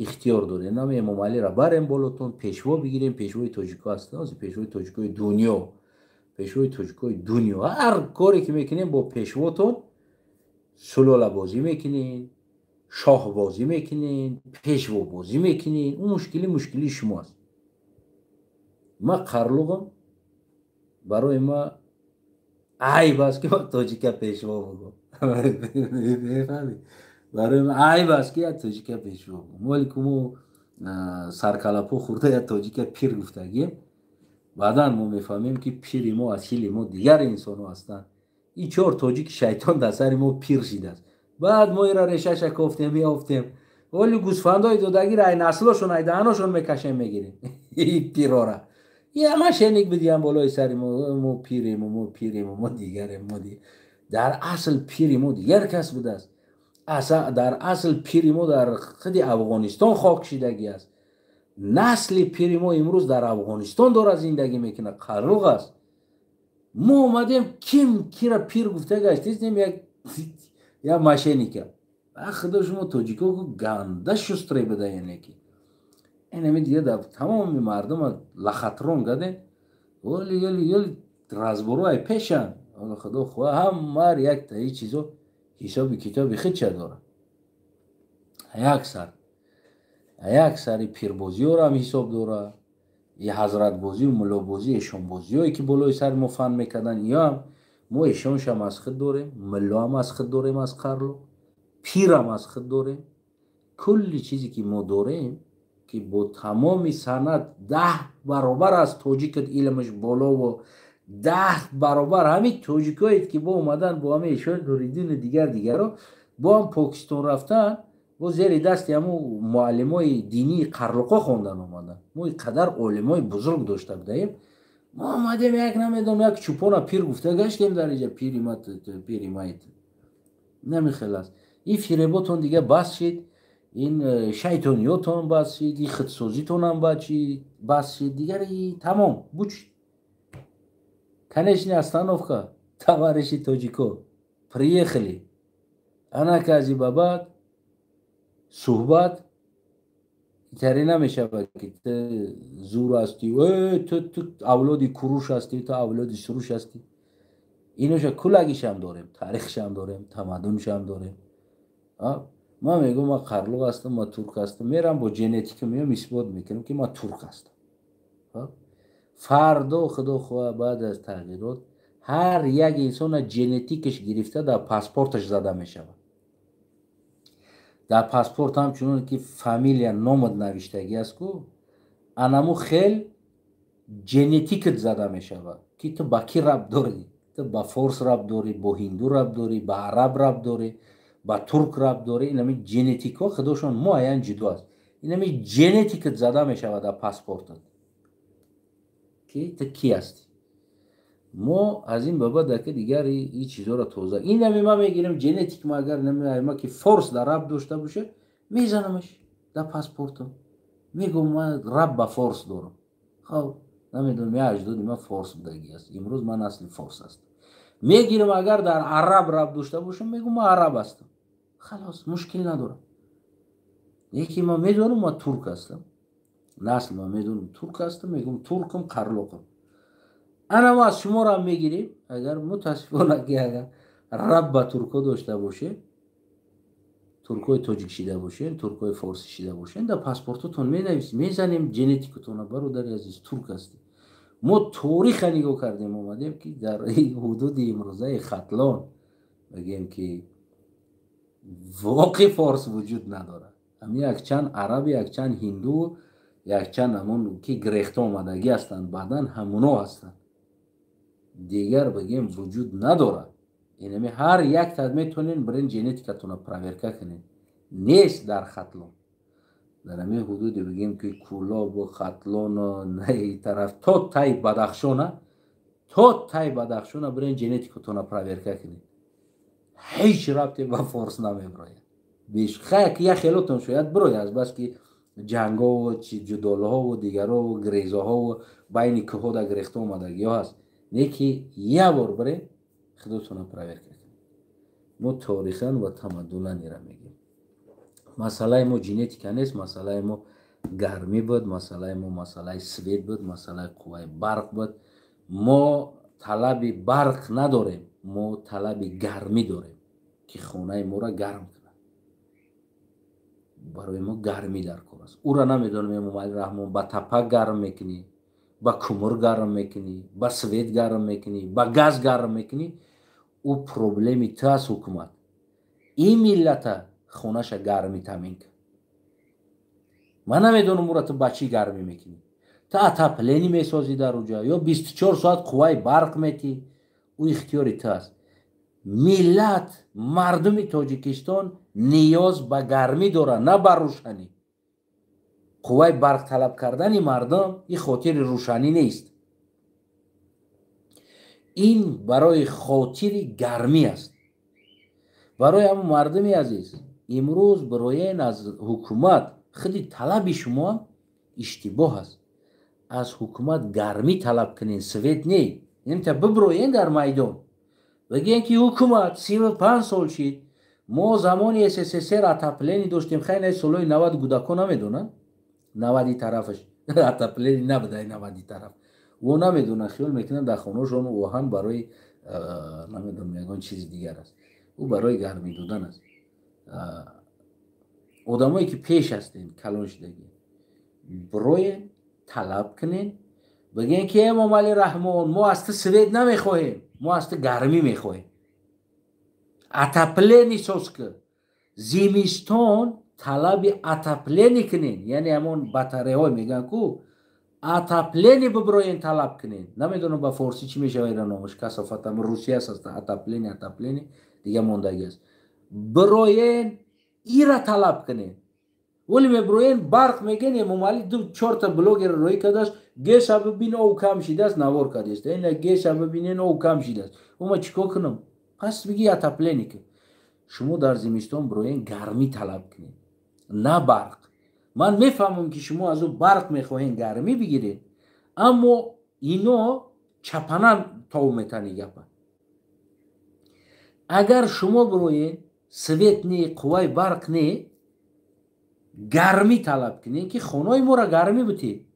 ихтиёр дорем. Нами Эмомалиро барем болотон, пешво бигирем, пешвои тоҷико аст, пешвои тоҷикои дунё. пешвои тоҷикои дунё. ҳар коре ки мекунем бо пешвотон сулолабозӣ мекунен, шоҳбозӣ мекунен, пешвобозӣ мекунен. ӯ мушкили шумо аст. ма қарлуғам, барои ма айб аст ки ма тоҷика пешво богам. мефаҳмӣ? барои ма айб аст ки як тоҷика пешво богам. вале ку мо саркалапо хӯрда як тоҷика пир гуфтагием, баъдан мо мефаҳмем ки пири мо асили мо дигар инсонҳо ҳастанд. ин 4 тоҷики шайтон дар сари мо пир шидааст. баъд мо инро решаша кофтем, ёфтем. вале гӯсфандои додагиро ай наслошон, ай даҳаношон мекашем мегирем. ин пирора ҳама шеник бидиям болои сари мо пирем, мо пирем, мо дигарем, мо дигар. дар асл пири мо дигар кас будааст. дар асл пири мо дар худи Афғонистон хок кшидагӣ аст. насли пири мо имрӯз дар Афғонистон дорад зиндагӣ мекунад. қарлуғ аст. мо омадем ким кира пир гуфта гаштем як мошенника. худо шумо тоҷико ганда шустре буда яъне ки инами дига дар тамоми мардума лахатрон гадем. вале разборо ай пешан. худо хоҳа ҳамар як таи чизо ҳисоби китоби худша дорад. як сари пирбозиҳоро ҳам ҳисоб дорад. и ҳазратбозию муллобозӣ, эшонбозиҳое ки болои сари мо фан мекарданд, иёам мо эшоншам аз худ дорем, муллоам аз худ дорем, аз қарлуғ пирам аз худ дорем. кулли чизе ки мо дорем ки бо тамоми санад 10 баробар аз тоҷикат илмаш болову 10 баробар ҳамин тоҷикоет ки бо омадан бо ҳамаи эшон нуриддину дигаро бо ҳам Покистон рафтан, бо зери дасти ҳамун муаллимои динии қарлуқҳо хондан омадан. мо ин қадар олимои бузург дошта будаем. мо омадем як намедонам як чӯпона пир гуфта гаштем дар иҷа пири майт. намехел аст. ин фиреботон дига бас шид, ин шайтониётон бас шид, ин худсозитонам бас шид. дигар тамом буч. Конечная остановка, товарищи тоҷико, приехали. анака аз ин ба баъд суҳбат итаре намешавад ки ту зур ҳастӣ, ту авлоди куруш ҳастӣ, ту авлоди суруш ҳастӣ. иноша кулагишам дорем, таърихшам дорем, тамаддуншам дорем. ман мегӯям ман қарлуғ ҳастам, ман турк ҳастам. мерам бо ҷенетика меам исбот мекунам ки ман турк ҳастам. فردا خدا خواه بعد از تغییرات هر یک انسان ژنتیکش گرفته در پاسپورتش زده می شود. در پاسپورت هم چون که فامیلیا نامد نوشتگی است کو انمو خیل ژنتیکت زده می شود که تو با کی ربط داری، تو با فارس ربط داری، با هندو ربط داری، با عرب ربط داری، با ترک ربط داری. این همین ژنتیک ها خودشون معین جدا است. این همین ژنتیکت زده می شود در پاسپورتت که تو کی هستی. ما از این بابا دکه دیگر این چیزا را توضیح این نمی ما میگیریم ژنتیک ما اگر نمی ما که فورس در رب داشته باشه میزنمش در پاسپورتم میگم من رب با فورس دارم. خب نمیدونم یا اجداد ما فورس بودگی است. امروز من اصلی فورس هستم. میگیرم اگر در عرب رب داشته باشم میگم ما عرب هستم. خلاص مشکل ندارم. یکی ما میدونم ما ترک هستم. نسل ما میدونم ترک هستم میگم ترکم قرلوقم. انا ما از شما را میگیریم اگر متاسفانه که اگر رب با ترکو داشته باشه، ترکوی تاجیک شده باشین، ترکوی فارسی شده باشین، در پاسپورتتون می نویسیم میزنیم ژنتیکتون برادر عزیز ترک هستی. ما تاریخ نگاه کردیم اومدیم که در این حدود امروزه ختلان بگیم که واقع فارس وجود نداره. همین یک چند عرب، یک چند هندو، یک چند همون که گرخت آمدگی هستند بعدن همونا هستند. دیگر بگیم وجود نداره. یعنی هر یک تا میتونین برین ژنتیکتون رو پرورکه کنین. نیست در ختلان. در همین حدود بگیم که کولاب و ختلان و نه طرف تا تای بدخشان برین ژنتیکتون رو پرورکه کنین. هیچ ربطی با فارس نمیبراید. بیش خیلی یک خیلاتون شاید براید بس که جنگ ها و جدال ها و دیگر ها و گریزه ها و بین که ها در گرخت آمدگی ها هست. نیکی یه بار بره خودتون رو پرورکه کنید. ما تاریخاً و تمدناً را میگیم. مسئله ما ژنتیک نیست، مسئله ما گرمی بود، مسئله ما مسئله سوید بود، مسئله قوه برق بود. ما طلب برق نداریم، ما طلب گرمی داریم که خونه ما را گرم کنه. برای ما گرمی در کار است. او را نمیدونم امام رحمان با تپه گرم میکنی، با کمر گرم میکنی، با سوید گرم میکنی، با گاز گرم میکنی. او پروبلمی تو از حکومت. این ملت خونش گرمی تامین کن. من نمیدونم او را تو با چی گرمی میکنی. تو اتاپلینی میسازی در اونجا یا 24 ساعت قوه برق میتی. او اختیاری تو است. ملت مردم تاجیکستان نیاز به گرمی داره نه به روشنی. قوه برق طلب کردن مردم این خاطر روشنی نیست. این برای خاطر گرمی است. برای همون مردمی عزیز امروز برای این از حکومت خیلی طلب شما اشتباه است. از حکومت گرمی طلب کنین سوید نی. این تا ببروین در میدان بگین که حکومت 35 سال شد ما زمانی SSSR اتاپلینی داشتیم. خیلی سالای 90 گودکان نمیدونن 90 طرفش اتاپلینی نبوده 90 طرف و نمیدونن خیال میکنن در خانهشون وهن برای نمیدونم یگان چیز دیگر است. او برای گرمی دادن است. آدمایی که پیش هستین کلان شدگی برای طلب کنین بگین که امام علی رحمان ما از تو سوید نمیخواهیم، ما از تو گرمی میخواهیم. اتاپلینی ساز که زمستان طلب اتاپلینی کنین. یعنی همون بطری های میگن که اتاپلینی ببراین طلب کنین. نمیدونم با فارسی چی میشه ایران نامش کسافت هم روسی هست. اتاپلینی دیگه موندگی است. براین ای را طلب کنین. ولی میبروین برق میگن امام علی 2-4 تا بلوگ روی کردش گیس ها ببینه او کم شده است نوار کرده است. این گیس ها ببینه او کم شده است. ما چیکار کنم؟ پس بگی اتاپلینی که شما در زمستان بروین گرمی طلب کنین نه برق. من میفهمم که شما از او برق میخواهین گرمی بگیرین اما اینا چپنم تاو میتنی گپا. اگر شما بروین سویت نی قوای برق نی گرمی طلب کنین که خونای ما را گرمی بتی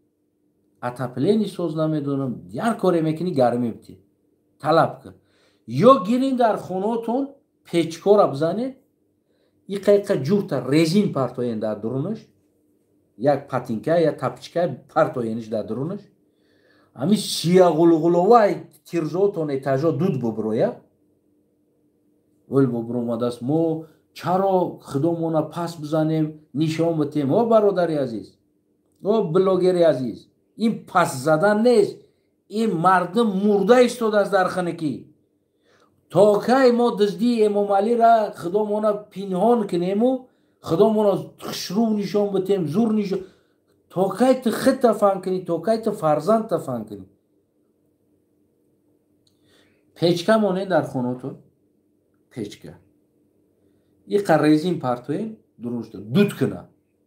اتاپلینی سوز نمیدونم هر کاری میکنی گرمی بتی طلب کن. یا گیرین در خوناتون پیچکار را بزنین یک قیقه جورت رزین پرتاین در درونش یک پاتینکه یا تپچکه پرتاینش در درونش همین سیاه غلغلوای تیرزوتون اتاجا دود ببرویا ول ببروم دست مو چرا خودمون پس بزنیم نشان بدیم او برادری عزیز او بلوگری عزیز این پس زدن نیست این مردم مرده ایستاد از در خانگی تا کی ما دزدی امام علی را خودمون پنهان کنیم و خودمون خشرو نشان بدیم زور نشان تا کی تو خود تفهم کنی تا کی تو فرزند تفهم کنی پیچکه مونه در خونتون پیچکه یه قریزین پرتوین درست دود کنه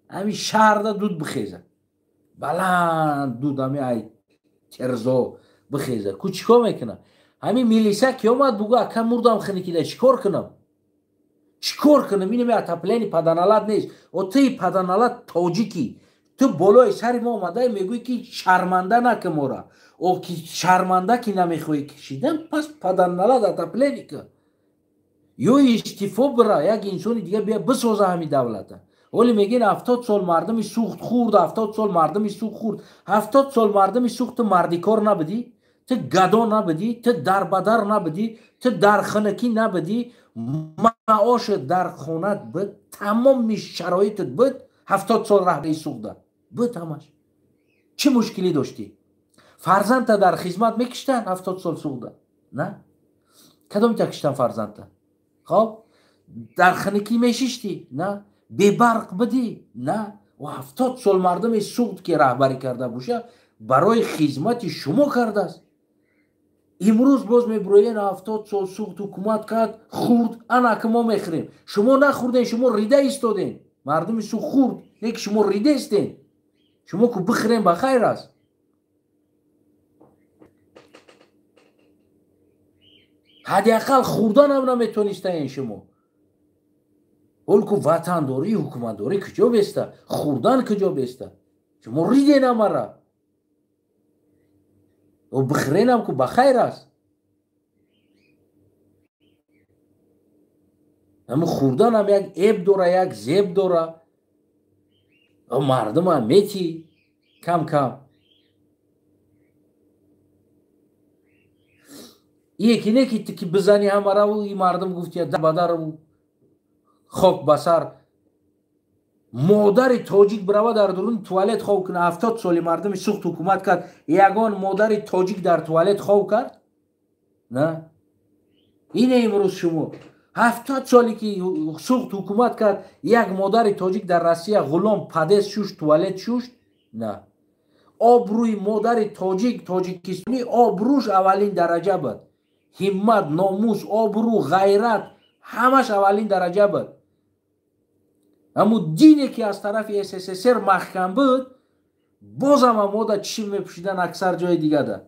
همین شهر دا دود بخیزه بلند دود همین ای ترزو بخیزه کو چیکار میکنه همین میلیسه که اومد بگو اکم مردم خنی که چیکار کنم اینه اتپلینی پدنالت نیست و توی پدنالت تاجیکی تو بالای سری ما اومده میگوی که شرمنده نکه مورا او که شرمنده که نمیخوی کشیدن پس پدنالت اتپلینی که یا استیفا برا یک انسانی دیگه بیا بسازه همین دولته ولی میگین 70 سال مردمی سوخت خورد 70 سال مردمی سوخت خورد 70 سال مردمی سوخت مردی کار نبدی تو گدا نبدی تو دربدر نبدی تو درخنکی نبدی معاش در خونت بود تمام شرایطت بود 70 سال رهبری سوخته بود همش چه مشکلی داشتی فرزندت در خدمت میکشتن 70 سال سوخته نه کدام تکشتن فرزندت خب در خنکی میشیشتی نه به برق بدی نه و 70 سال مردم سوخت که رهبری کرده باشه برای خدمت شما کرده است امروز باز میبروین 70 سال سوخت حکومت کرد خورد انا که ما میخوریم شما نخوردین شما ریده ایستادین مردم سوخت خورد نه که شما ریده استین شما که بخورین بخیر است حداقل خوردن هم نمیتونستین شما اول که وطن داری حکومت داری کجا بیسته خوردن کجا بیسته شما ریده نماره و بخورین هم که بخیر است اما خوردن هم یک عیب داره یک زیب داره و مردم هم میتی کم کم یکی نه که بزنی همه را و این مردم گفتی در بدر خاک بسر مادر تاجیک برای در درون توالت خواب کنه 70 سالی مردم سوخت حکومت کرد یگان مادر تاجیک در توالت خواب کرد نه اینه امروز شما 70 سالی که سوخت حکومت کرد یک مادر تاجیک در روسیه غلام پدس شوشت توالت شوشت نه آبروی مادر تاجیکستانی آبروش اولین درجه بود همت ناموس آبرو غیرت همش اولین درجه بود اما دینی که از طرف SSSR محکم بود باز هم ماده چشم میپوشیدن اکثر جای دیگه ده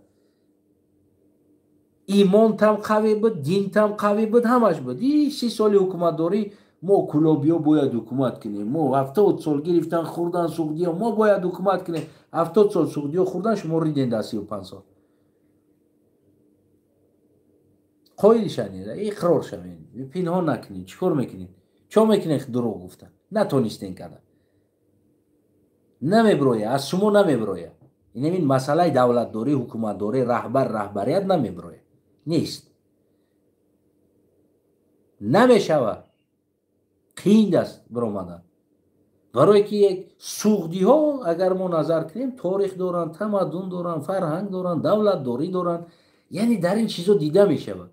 ایمان تام قوی بود دین تام قوی بود همش بود این 30 سالی حکومت داری ما کلابیا باید حکومت کنیم ما 70 سال گرفتن خوردن سعودی ها ما باید حکومت کنیم 70 سال سعودی ها خوردن شما ریدین در 35 سال قایل شنید اقرار شوین پنهان نکنین چیکار میکنین چه میکنین دروغ گفتن نتونستین کردن نمیبرویه از شما نمیبرویه این مسئله دولت داری حکومت داری رهبریت نمیبرویه نیست نمیشوه قیند است برآمدن برای که یک سعودی ها اگر ما نظر کنیم تاریخ دارن تمدن دارن فرهنگ دارن دولت داری دارن یعنی در این چیزا دیده میشود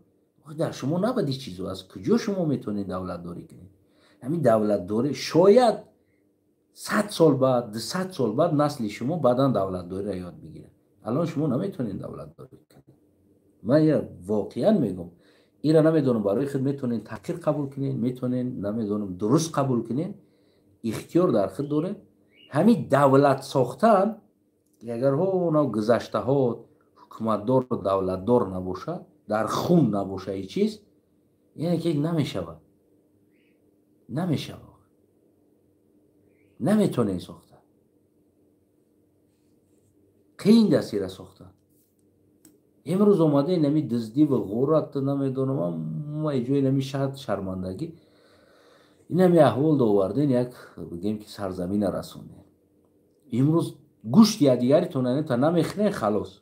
در شما نباید این چیزا از کجا شما میتونید دولت داری کنید همین دولت داری شاید 100 سال بعد 200 سال بعد نسل شما بعداً دولت داری را یاد بگیره الان شما نمیتونید دولت داری کنید من یه واقعا میگم این را نمیدونم برای خود میتونین تحقیر قبول کنین میتونین نمیدونم درست قبول کنین اختیار در خود داره همین دولت ساختن اگر ها گذشته ها حکومتدار و دولتدار نباشه در خون نباشه ای چیز یعنی که نمیشود نمیتونه ساختن قیند است را ساختن امروز اومده نمی دزدی و غورت نمیدونم ما جوی نمی شرمندگی این همی احوال داوردین یک بگیم که سرزمین رسونده امروز گوشت یا دیگری توننه تا نمیخنه خلاص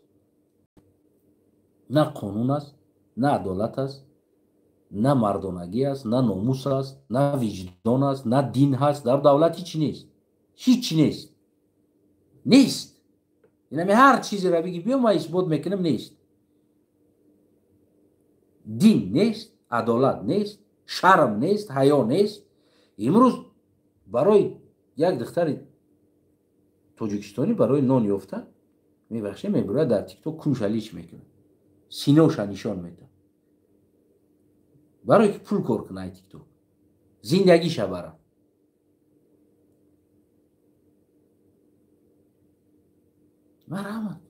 نه قانون است، نه عدالت است، نه مردانگی است، نه ناموس است، نه وجدان است، نه دین هست. در دولت هیچ نیست، هیچ نیست، نیست. یعنی هر چیزی را بگی بیا ما اثبات میکنم نیست. دین نیست، عدالت نیست، شرم نیست، حیا نیست. امروز برای یک دختر توجیکستانی برای نان یافتن میبخشه میبره در تیک توک کنشالیش میکنه، سینه‌اش نشان میده برای که پول کار کنه. تیک توک زندگیش بره. مرحمت.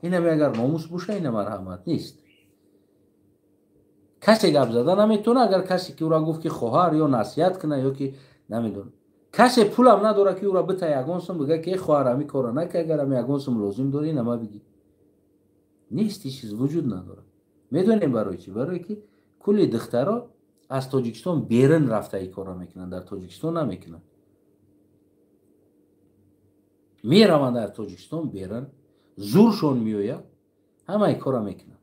اینم اگر ناموس باشه این مرحمت نیست. کسی گپ زده نمیتونه اگر کسی که او را گفت که خواهر یا نصیحت کنه یا که نمیدونه. کسی پولم نداره که او را بته یگان سوم بگه که خواهر همی کارو نکه، اگر همی یگان سوم لازم داری نما بگی. نیست، چیز وجود نداره. میدونیم برای چی؟ برای که کلی دخترها از تاجیکستان بیرون رفته ای کارا میکنن، در تاجیکستان نمیکنن. میروند در تاجیکستان بیرون، زورشون میوید، همه ای کارا میکنن.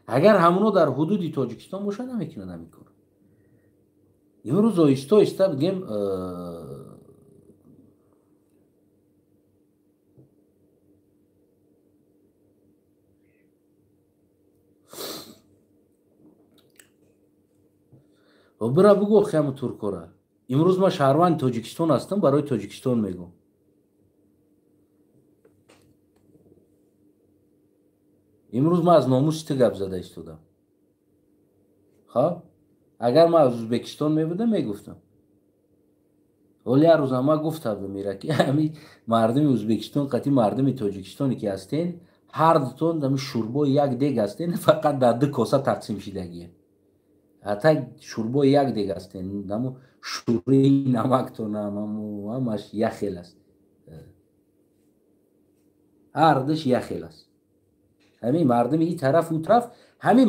اگر همونو در حدود تاجیکستان باشه نمیکنن همین کار. امروز آیسته آیسته بگیم برا بگو خیام ترکوره. امروز ما شهروند تاجیکستان هستم، برای تاجیکستان میگم. امروز ما از ناموس تو گپ زده ایستادم. خب اگر ما از ازبکستان میبودم میگفتم، ولی هر روز ما گفتم میره که همین مردم ازبکستان قطعی مردم تاجیکستانی که هستین هر دوتون دم شوربا یک دیگ هستین، فقط در دو کاسه تقسیم شدگیه. حتی شوربا یک دیگ هستین، دم شوری نمک تو همش یخیل است، هر دش یخیل است. همین مردم این طرف اون طرف، همین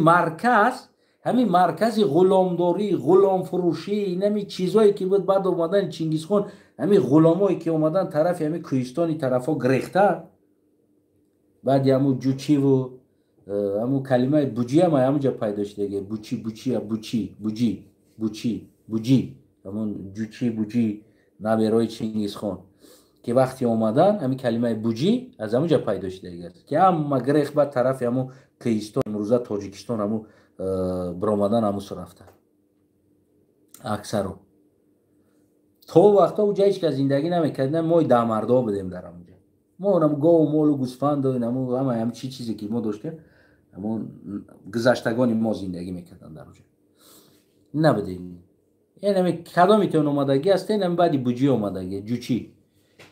مرکز غلامداری، غلام فروشی، همین چیزایی که بود بعد اومدن چنگیز خان، همین غلامایی که اومدن طرف همین کوهستانی طرفا گریخته، بعد همون جوچی و همون کلمه بوجی هم همونجا پیدا شده. بوجی همون جوچی بوجی نبیرای چنگیز خان که وقتی اومدن همین کلمه بوجی از همونجا پیدا شده که هم گریخ بعد طرف همون کوهستان امروزه تاجیکستان همون برآمدن همون رفتن اکثر. تا وقتا او جایش که زندگی نمیکردن ما دامردا بودیم در همونجا. ما اونم گاو و مال و گوسفند و همه چیزی که ما داشتیم همون گذشتگان ما زندگی میکردن در اونجا نبودیم. یعنی کدام میتون اومدگی هستین هم بعدی بوجی اومدگی جوچی،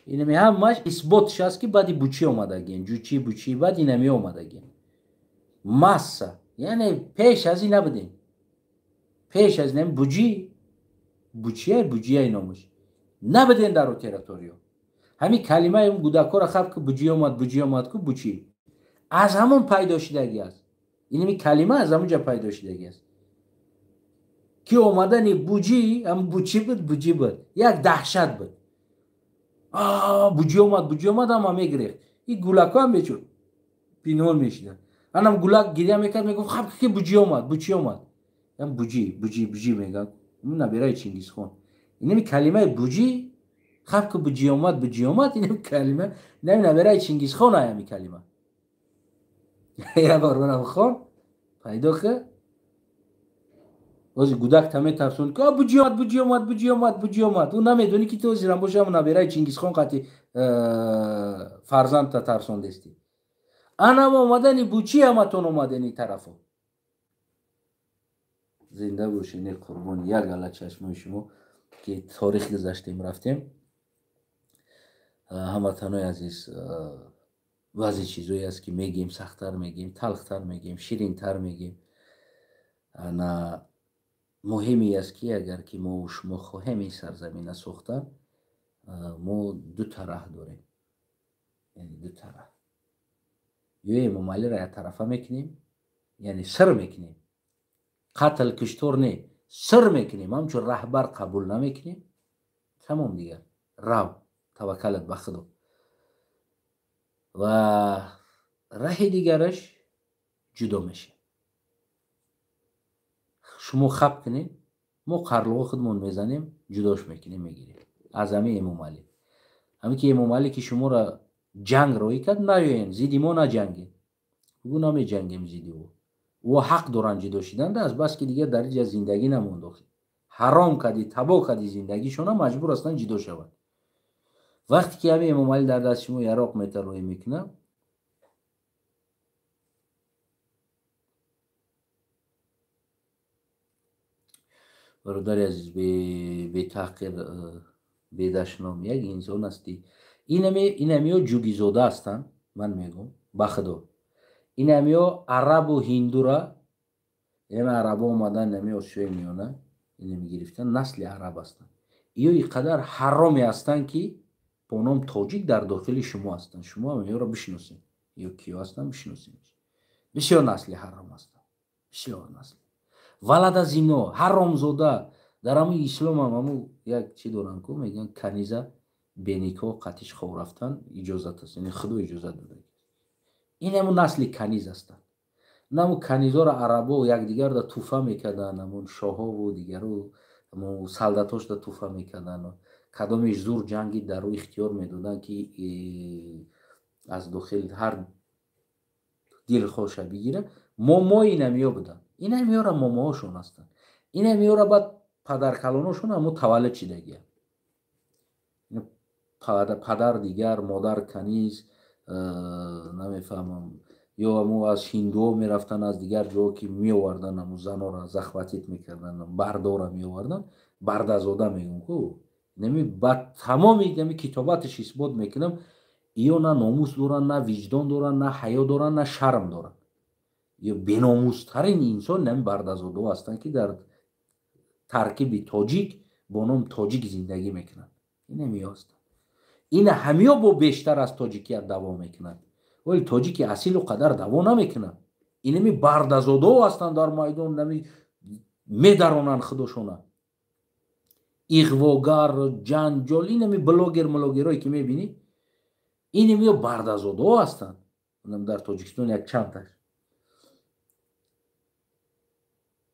اینمی همش اثباتش هست که بعدی بوچی اومدگی جوچی بعد اینمی اومدگی مسا. یعنی پیش از این نبودیم، پیش از این بوچی اینامش نبودین در تریتوریو. همین کلمه اون گودکا را خب که بوجی اومد که بوچی از همون پیدا شدگی است. اینمی کلمه از همونجا پیدا شدگی است که اومدن بوجی هم بوچی بود یک دهشت بود. بوجی اومد هم میگریخت. این گولکا هم بیچون پینول میشیدن. انم گولک گریه میکرد میگفت خب که بوجی اومد هم بوجی میگن اون نبیرای چنگیز خان. اینمی کلمه بوجی خب که بوجی اومد اینمی کلمه نبیرای چنگیز خان همی کلمه. یه بار برم خان پیدا که واسه گودک تمه ترسون که بوجی اومد. اون نمیدونی که تو زیرم باشه همون نبیرای چنگیز خان قطعی فرزند تا ترسون دستی. انا اومدنی بوچی همتون اومدنی طرفو. زنده باشین قربان یک غلط چشمای شما که تاریخ گذشتیم رفتیم. هموطنای عزیز بعضی چیزایی هست که میگیم سخت‌تر میگیم، تلختر میگیم، شیرین‌تر میگیم. انا مهمی است که اگر که ما و شما خواهیم این سرزمین ساختن، ما دو طرح داریم. یعنی دو طرح، یا ممالی را یک طرفه میکنیم، یعنی سر میکنیم، قتل کشتار نه، سر میکنیم، همچون رهبر قبول نمیکنیم، تمام دیگر رو توکلت به خدا. و راه دیگرش جدا میشه. شما خب کنین، ما قرلوق خودمون میزنیم، جداش میکنیم، میگیریم از همه امام علی. همین که امام علی که شما را جنگ روی کرد، نیاین زیدی ما نجنگیم، بگو نمی جنگیم زیدی او حق دارن جدا شدن، از بس که دیگه در اینجا زندگی نمونده، حرام کردی، تباه کردی زندگیشون، مجبور هستن جدا شود. وقتی که همین امام علی در دست شما عراق متر روی میکنه، برادر عزیز، به تحقیر بدشنام یک انسان هستی. این همیو جوگی زاده هستن، من میگم بخدا این همیو عرب و هندو را، این عرب اومدن همیو شوی میونه، این همی گرفتن، نسل عرب هستن. ایو اینقدر حرامی هستن که با نام تاجیک در داخل شما هستن، شما هم ایو را بشناسین، ایو کیو هستن بشناسین. بسیار نسل حرام هستن، بسیار نسل ولد از اینا حرام زاده. در همون اسلام هم همون یک چی دارن که میگن کنیزه بینیکا قطیش خور رفتن اجازت هست، یعنی خدا اجازت داده. این همون نسل کنیز هستن. نمو کنیزا را عربا و یک دیگر را توفه میکردن، همون شاه ها و دیگر رو همون سلطاتاش را توفه میکردن، کدامش زور جنگی در رو اختیار میدادن که از داخل هر دل خوش بگیره. ماما این همیو بودن، این همیو را ماما هاشون هستن. این همیو را بعد پدر کلاناشون همو تولد شدگی، پدر دیگر، مادر کنیز، نمیفهمم، یا همو از هندو میرفتن از دیگر جا که میوردن همو زنا را زخمتیت میکردن، بردار میوردن، بردازاده میگن کو نمی بعد تمامی نمی کتاباتش اثبات میکنم ایو نه ناموس دارن، نه وجدان دارن، نه حیا دارن، نه شرم دارن. یا بیناموس ترین انسان نمی بردازاده هستن که در ترکیب تاجیک با نام تاجیک زندگی میکنن. این نمی هستن. این همیا با بیشتر از تاجیکیت دوا میکنن، ولی تاجیک اصیل و قدر دوا نمیکنن. این می بردازاده هستن در میدان، نمی میدرونن خودشون. اغواگر، جنجال، این می بلاگر ملاگرایی که میبینی، این می بردازاده هستن. اونم در تاجیکستان یک چند تاش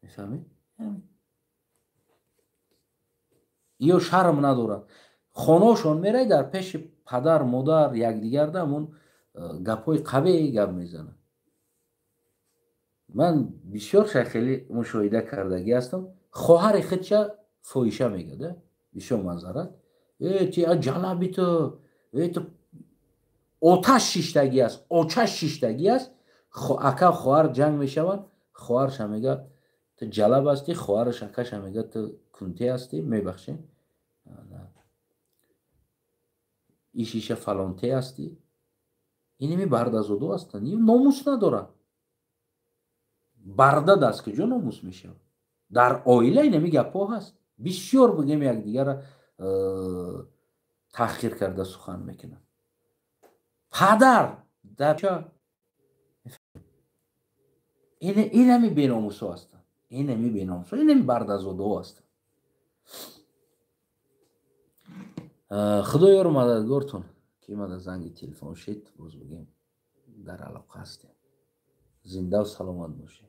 میفهمی؟ یا شرم ندارن، خانهشون میره در پیش پدر مادر یکدیگر دمون گپای قوی گپ میزنن. من بسیار خیلی مشاهده کردگی هستم، خواهر خودش فاحشه میگه، بسیار منظرت تی جلبی تو آتش شیشتگی است، آتش شیشتگی است. اکا خواهر جنگ میشوند، خواهرش میگه تو جلب هستی، خواهرش اکاش میگه تو کنتی هستی، میبخشی این شیشه فلانته هستی. اینمی بردازاده هستن، این ناموس ندارن. برده دست که جو ناموس میشه در آیله. اینمی گپا هست، بسیار بگیم یک دیگر تحقیر کرده سخن میکنن. پدر در چه این همی بیناموس هستن، این همی بیناموس، این همی بردازاده هستن. خدایا رو مددگارتون که ما در زنگ تلفن شد باز بگیم در علاقه هستیم. زنده و سلامت باشید.